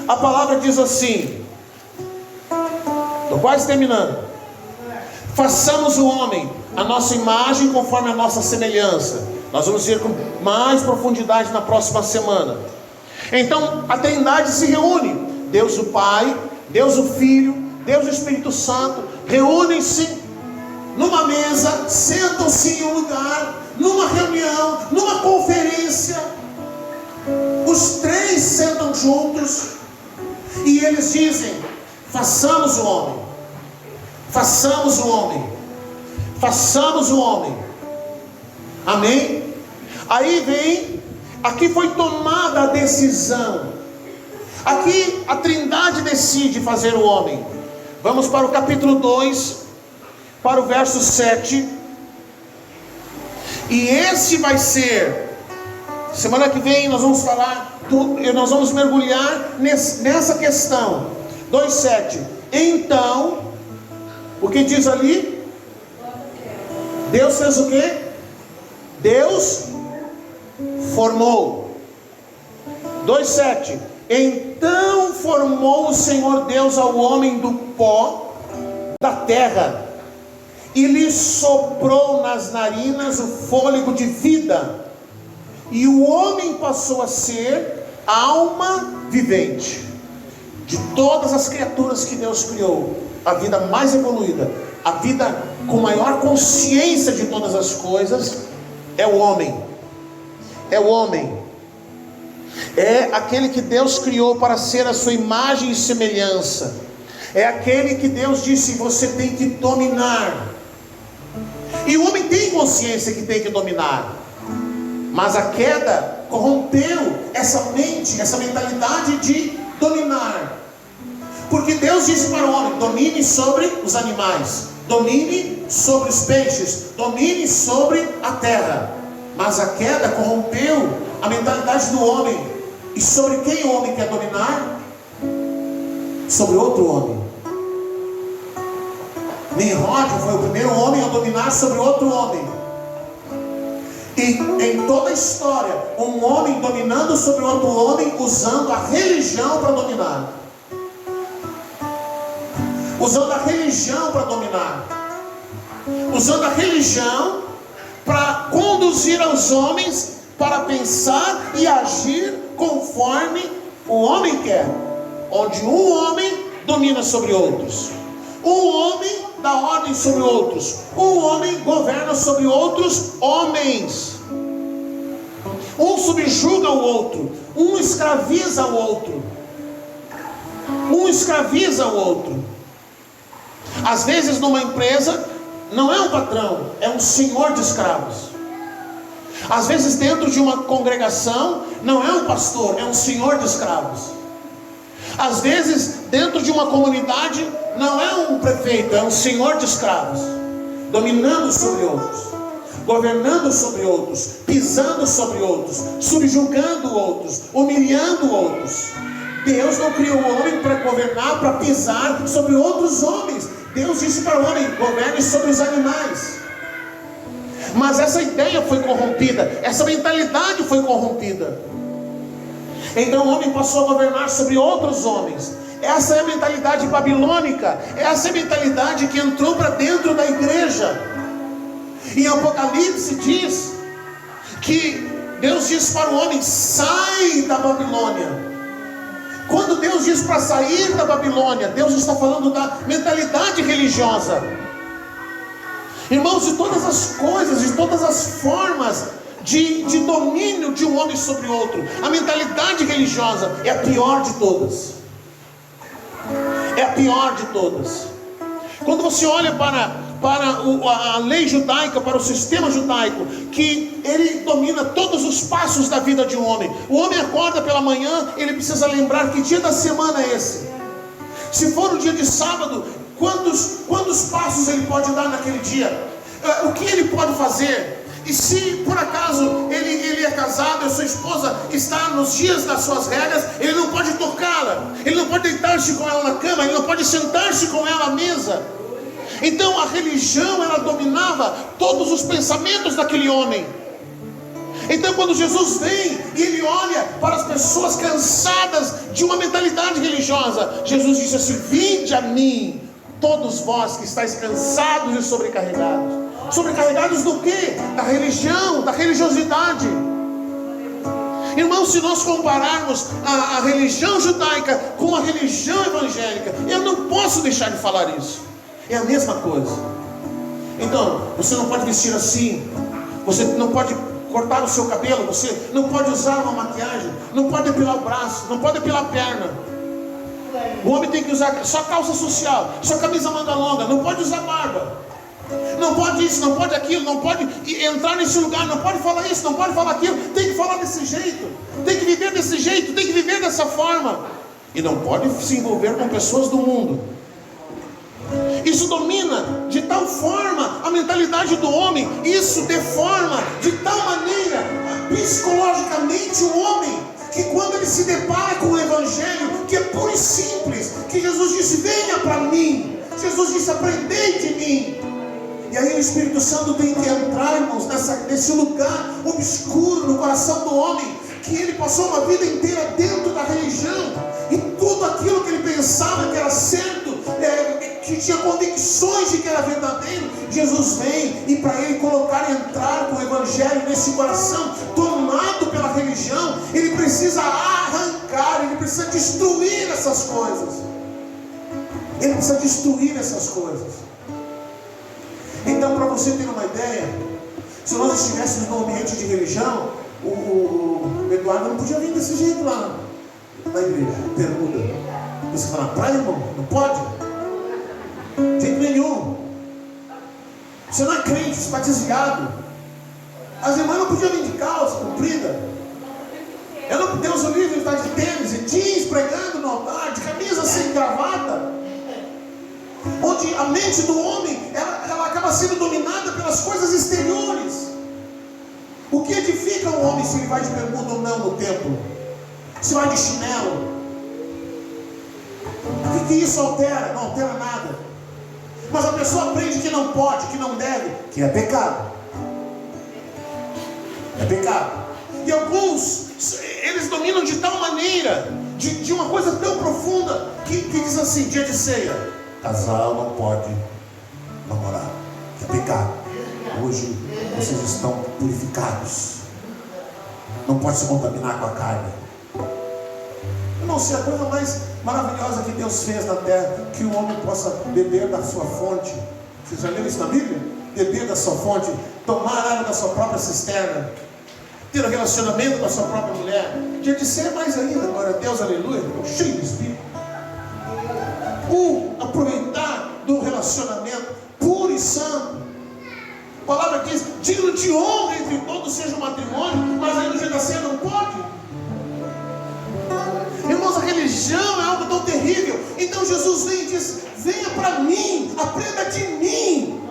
a palavra diz assim, estou quase terminando: façamos o homem a nossa imagem, conforme a nossa semelhança. Nós vamos ver com mais profundidade na próxima semana. Então a Trindade se reúne, Deus o Pai, Deus o Filho, Deus o Espírito Santo, reúnem-se numa mesa, sentam-se em um lugar, numa reunião, numa conferência. Os três sentam juntos e eles dizem: façamos o homem, façamos o homem, façamos o homem. Amém? Aí vem, aqui foi tomada a decisão, aqui a Trindade decide fazer o homem. Vamos para o capítulo 2, para o verso 7, e esse vai ser, semana que vem nós vamos falar, nós vamos mergulhar nessa questão. 2:7. Então, o que diz ali? Deus fez o quê? Deus formou. 2:7. Então formou o Senhor Deus ao homem do pó da terra, e lhe soprou nas narinas o fôlego de vida, e o homem passou a ser alma vivente. De todas as criaturas que Deus criou, a vida mais evoluída, a vida com maior consciência de todas as coisas, é o homem. É o homem. É aquele que Deus criou para ser a sua imagem e semelhança. É aquele que Deus disse: você tem que dominar. E o homem tem consciência que tem que dominar, mas a queda corrompeu essa mente, essa mentalidade de dominar. Porque Deus disse para o homem: domine sobre os animais, domine sobre os peixes, domine sobre a terra. Mas a queda corrompeu a mentalidade do homem. E sobre quem o homem quer dominar? Sobre outro homem. Nimrod foi o primeiro homem a dominar sobre outro homem. E em toda a história, um homem dominando sobre outro homem, usando a religião para dominar. Usando a religião para dominar. usando a religião para conduzir os homens para pensar e agir conforme o homem quer, onde um homem domina sobre outros, um homem dá ordem sobre outros, um homem governa sobre outros homens, um subjuga o outro, um escraviza o outro, Às vezes numa empresa não é um patrão, é um senhor de escravos. Às vezes dentro de uma congregação não é um pastor, é um senhor de escravos. Às vezes dentro de uma comunidade não é um prefeito, é um senhor de escravos, dominando sobre outros, governando sobre outros, pisando sobre outros, subjugando outros, humilhando outros. Deus não criou o homem para governar, para pisar sobre outros homens. Deus disse para o homem: governe sobre os animais. Mas essa ideia foi corrompida, essa mentalidade foi corrompida. Então o homem passou a governar sobre outros homens. Essa é a mentalidade babilônica, essa é a mentalidade que entrou para dentro da igreja. Em Apocalipse diz que Deus diz para o homem: sai da Babilônia. Quando Deus diz para sair da Babilônia, Deus está falando da mentalidade religiosa. Irmãos, de todas as coisas, de todas as formas de domínio de um homem sobre outro, a mentalidade religiosa é a pior de todas. É a pior de todas. Quando você olha para a lei judaica, para o sistema judaico, que ele domina todos os passos da vida de um homem. O homem acorda pela manhã, ele precisa lembrar que dia da semana é esse. Se for um dia de sábado, quantos passos ele pode dar naquele dia? O que ele pode fazer? E se por acaso ele é casado e a sua esposa está nos dias das suas regras, ele não pode tocá-la, ele não pode deitar-se com ela na cama, ele não pode sentar-se com ela à mesa. Então a religião, ela dominava todos os pensamentos daquele homem. Então quando Jesus vem e ele olha para as pessoas cansadas de uma mentalidade religiosa, Jesus disse assim: vinde a mim, todos vós que estáis cansados e sobrecarregados. Sobrecarregados do quê? Da religião, da religiosidade. Irmãos, se nós compararmos a religião judaica com a religião evangélica, eu não posso deixar de falar isso. É a mesma coisa. Então, você não pode vestir assim, você não pode cortar o seu cabelo, você não pode usar uma maquiagem, não pode depilar o braço, não pode depilar a perna. O homem tem que usar só calça social, só camisa manga longa, não pode usar barba. Não pode isso, não pode aquilo, não pode entrar nesse lugar, não pode falar isso, não pode falar aquilo. Tem que falar desse jeito, tem que viver desse jeito, tem que viver dessa forma. E não pode se envolver com pessoas do mundo. Isso domina de tal forma a mentalidade do homem. Isso deforma de tal maneira psicologicamente o homem, que quando ele se depara com o Evangelho, que é puro e simples, que Jesus disse: venha para mim, Jesus disse: aprendei de mim. E aí o Espírito Santo tem que entrar, irmãos, nesse lugar obscuro no coração do homem, que ele passou uma vida inteira dentro da religião, e tudo aquilo que ele pensava que era certo, que tinha convicções de que era verdadeiro, Jesus vem e para ele colocar e entrar com o Evangelho nesse coração tomado pela religião, ele precisa arrancar, ele precisa destruir essas coisas. Ele precisa destruir essas coisas. Então, para você ter uma ideia, se nós estivéssemos num ambiente de religião, o Eduardo não podia vir desse jeito lá na igreja, bermuda. Você fala: praia, irmão? Não pode? De jeito nenhum. Você não é crente, você está desviado. As irmãs não podiam vir de calça comprida. Deus o livre, está de tênis e jeans, pregando no altar, de camisa sem gravata. Onde a mente do homem, ela acaba sendo dominada pelas coisas exteriores. O que edifica um homem se ele vai de bermuda ou não no templo? Se vai de chinelo? O que isso altera? Não altera nada. Mas a pessoa aprende que não pode, que não deve, que é pecado. É pecado. E alguns, eles dominam de tal maneira, de uma coisa tão profunda, que diz assim: dia de ceia, casal não pode namorar, é pecado. pecado. Hoje vocês estão purificados. Não pode se contaminar com a carne. Não sei, a coisa mais maravilhosa que Deus fez na terra, que o homem possa beber da sua fonte. Vocês já leram isso na Bíblia? Beber da sua fonte, tomar água da sua própria cisterna, ter um relacionamento com a sua própria mulher. Tinha de ser mais ainda, glória a Deus, aleluia, cheio de Espírito. Aproveitar do relacionamento puro e santo. A palavra diz: digno de honra entre todos seja o matrimônio, mas aí no dia da ceia não pode. Irmãos, a religião é algo tão terrível. Então Jesus vem e diz: venha para mim, aprenda de mim.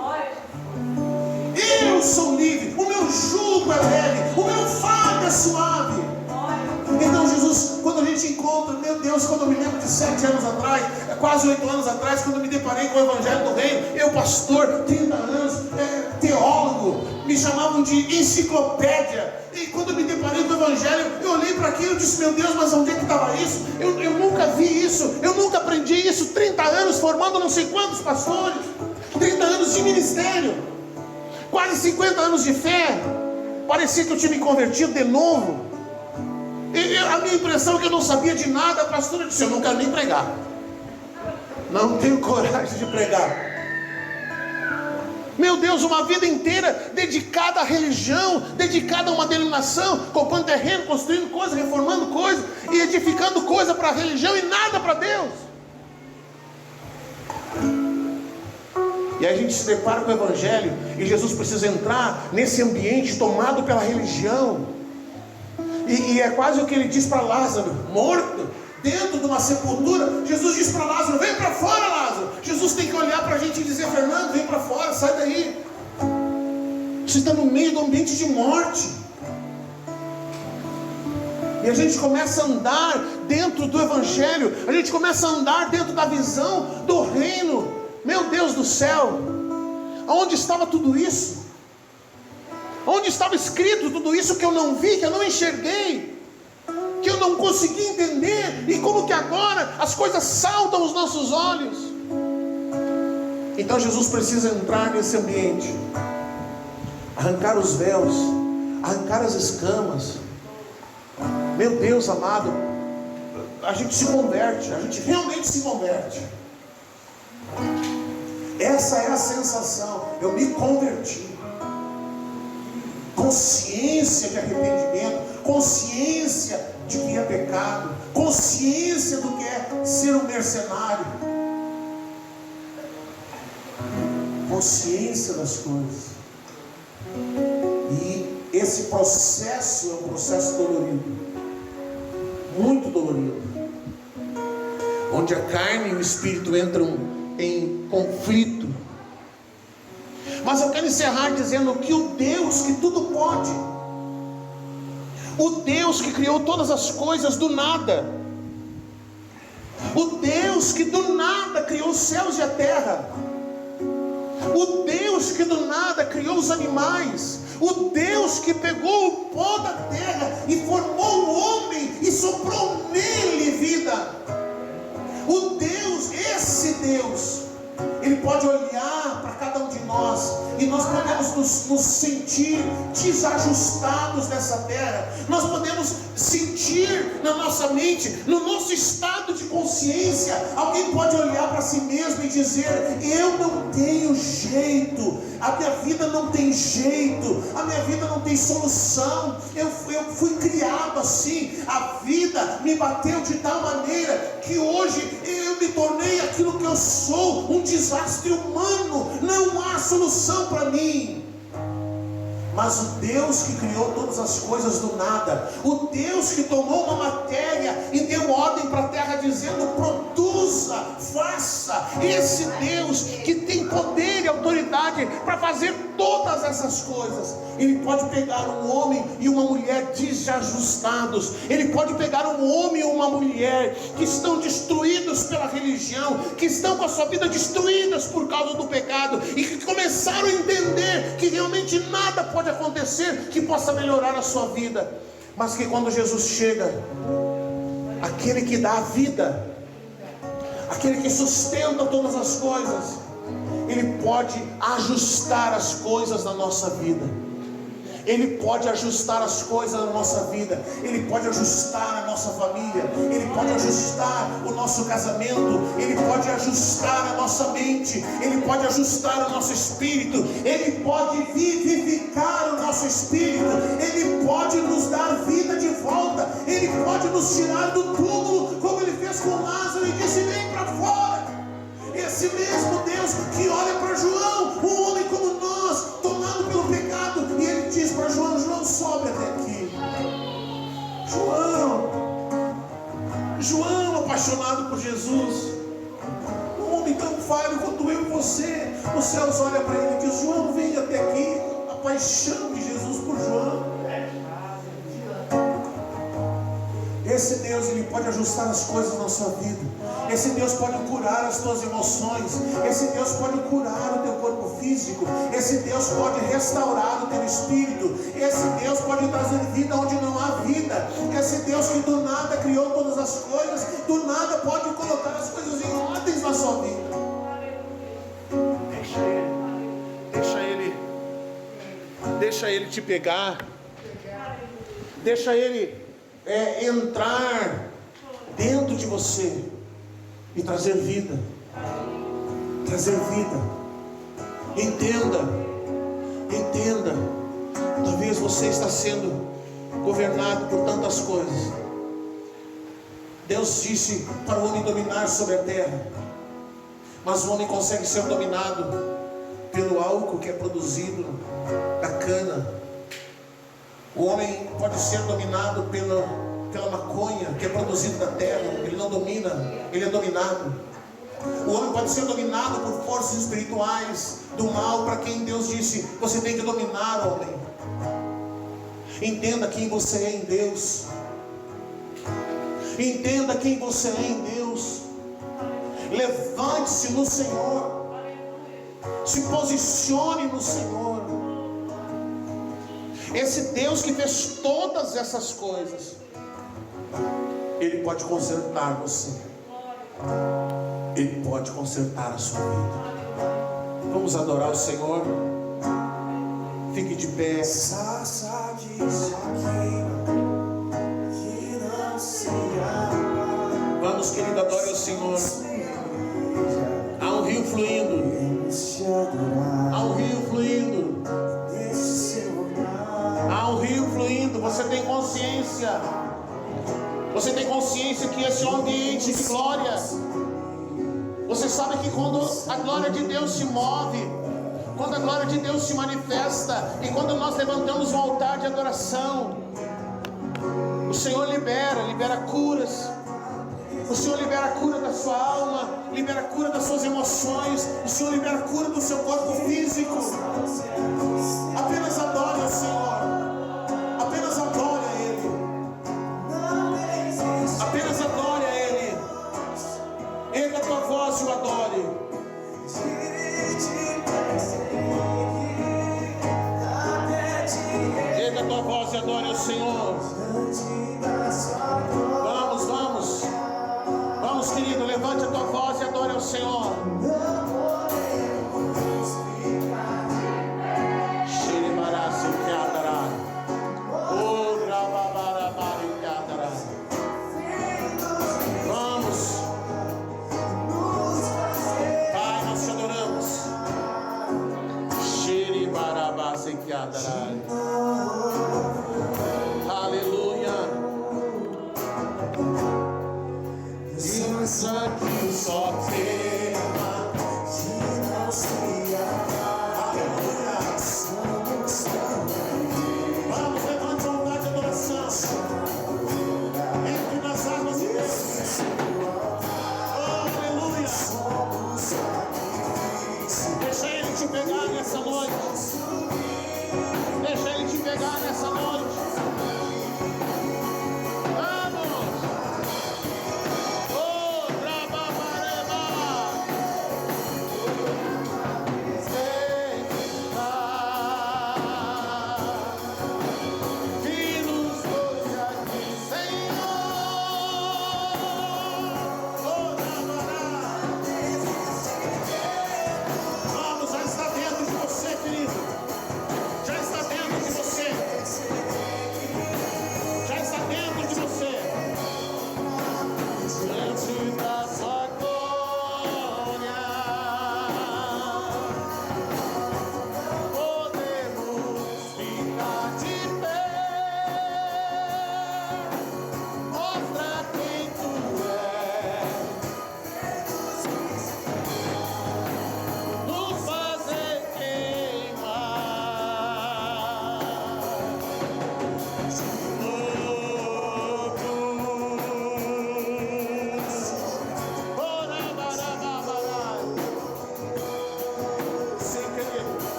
Eu sou livre, o meu jugo é leve, o meu fardo é suave. Então Jesus, quando a gente encontra, meu Deus, quando eu me lembro de 7 anos atrás, quase 8 anos atrás, quando eu me deparei com o Evangelho do Reino, eu pastor, 30 anos, teólogo, me chamavam de enciclopédia. E quando eu me deparei com o Evangelho, eu olhei para aquilo e disse: meu Deus, mas onde é que estava isso? Eu nunca vi isso, eu nunca aprendi isso. 30 anos formando não sei quantos pastores, 30 anos de ministério, quase 50 anos de fé. Parecia que eu tinha me convertido de novo. A minha impressão é que eu não sabia de nada. A pastora disse: eu não quero nem pregar, não tenho coragem de pregar. Meu Deus, uma vida inteira dedicada à religião, dedicada a uma denominação, comprando terreno, construindo coisas, reformando coisas e edificando coisas para a religião e nada para Deus. E aí a gente se depara com o Evangelho e Jesus precisa entrar nesse ambiente tomado pela religião. E é quase o que ele diz para Lázaro, morto, dentro de uma sepultura. Jesus diz para Lázaro: vem para fora, Lázaro. Jesus tem que olhar para a gente e dizer: Fernando, vem para fora, sai daí. Você está no meio do ambiente de morte. E a gente começa a andar dentro do Evangelho, a gente começa a andar dentro da visão do reino. Meu Deus do céu, aonde estava tudo isso? Onde estava escrito tudo isso que eu não vi, que eu não enxerguei, que eu não consegui entender? E como que agora as coisas saltam aos nossos olhos? Então Jesus precisa entrar nesse ambiente, arrancar os véus, arrancar as escamas. Meu Deus amado, a gente se converte, a gente realmente se converte. Essa é a sensação: eu me converti. Consciência de arrependimento, consciência de que é pecado, consciência do que é ser um mercenário, consciência das coisas. E esse processo é um processo dolorido, muito dolorido, onde a carne e o espírito entram em conflito. Mas eu quero encerrar dizendo que o Deus que tudo pode, o Deus que criou todas as coisas do nada, o Deus que do nada criou os céus e a terra, o Deus que do nada criou os animais, o Deus que pegou o pó da terra e formou o homem e soprou nele vida, o Deus, esse Deus, Ele pode olhar para cada um de nós e nós podemos nos sentir desajustados nessa terra. Nós podemos sentir na nossa mente, no nosso estado de consciência, alguém pode olhar para si mesmo e dizer: eu não tenho jeito, a minha vida não tem jeito, a minha vida não tem solução, eu fui criado assim, a vida me bateu de tal maneira que hoje eu me tornei aquilo que eu sou, um desastre humano, não há solução para mim. Mas o Deus que criou todas as coisas do nada, o Deus que tomou uma matéria e deu ordem para a terra dizendo: produza, faça, esse Deus que tem poder e autoridade para fazer todas essas coisas, Ele pode pegar um homem e uma mulher desajustados, Ele pode pegar um homem e uma mulher que estão destruídos pela religião, que estão com a sua vida destruídas por causa do pecado, e que começaram a entender que realmente nada pode acontecer que possa melhorar a sua vida, mas que quando Jesus chega, aquele que dá a vida, aquele que sustenta todas as coisas, Ele pode ajustar as coisas na nossa vida. Ele pode ajustar as coisas na nossa vida. Ele pode ajustar a nossa família. Ele pode ajustar o nosso casamento. Ele pode ajustar a nossa mente. Ele pode ajustar o nosso espírito. Ele pode vivificar o nosso espírito. Ele pode nos dar vida de volta. Ele pode nos tirar do túmulo, como Ele fez com Lázaro e disse: vem para fora. Esse mesmo Deus que olha para João, um homem como nós, tomado pelo pecado, e Ele diz para João: João, sobe até aqui. João, apaixonado por Jesus, um homem tão falho quanto eu e você. Os céus olham para ele e diz: João, vem até aqui. A paixão de Jesus por João. Esse Deus, Ele pode ajustar as coisas na sua vida. Esse Deus pode curar as tuas emoções. Esse Deus pode curar o teu corpo físico. Esse Deus pode restaurar o teu espírito. Esse Deus pode trazer vida onde não há vida. Esse Deus que do nada criou todas as coisas, do nada pode colocar as coisas em ordens na sua vida. Deixa Ele te pegar. Deixa Ele entrar dentro de você e trazer vida. Entenda. Talvez você está sendo governado por tantas coisas. Deus disse para o homem dominar sobre a terra, mas o homem consegue ser dominado pelo álcool que é produzido da cana. O homem pode ser dominado pela maconha que é produzida da terra. Ele não domina, ele é dominado. O homem pode ser dominado por forças espirituais do mal, para quem Deus disse: você tem que dominar, homem. Entenda quem você é em Deus. Entenda quem você é em Deus. Levante-se no Senhor. Se posicione no Senhor. Esse Deus que fez todas essas coisas, Ele pode consertar você. Ele pode consertar a sua vida. Vamos adorar o Senhor. Fique de pé. Vamos, querido, adore o Senhor. Há um rio fluindo. Há um rio fluindo. Há um rio fluindo. Você tem consciência. Você tem consciência que esse é um ambiente de glória. Você sabe que quando a glória de Deus se move, quando a glória de Deus se manifesta, e quando nós levantamos um altar de adoração, o Senhor libera curas. O Senhor libera a cura da sua alma, libera a cura das suas emoções. O Senhor libera a cura do seu corpo físico. Apenas adore o Senhor. Apenas adore a Ele. Apenas adore a Ele. Erga a tua voz e o adore. Erga a tua voz e adore o Senhor. Vamos, querido, levante a tua voz e adore ao Senhor. Vamos, Pai, nós te adoramos. Aleluia. Isso aqui só tem.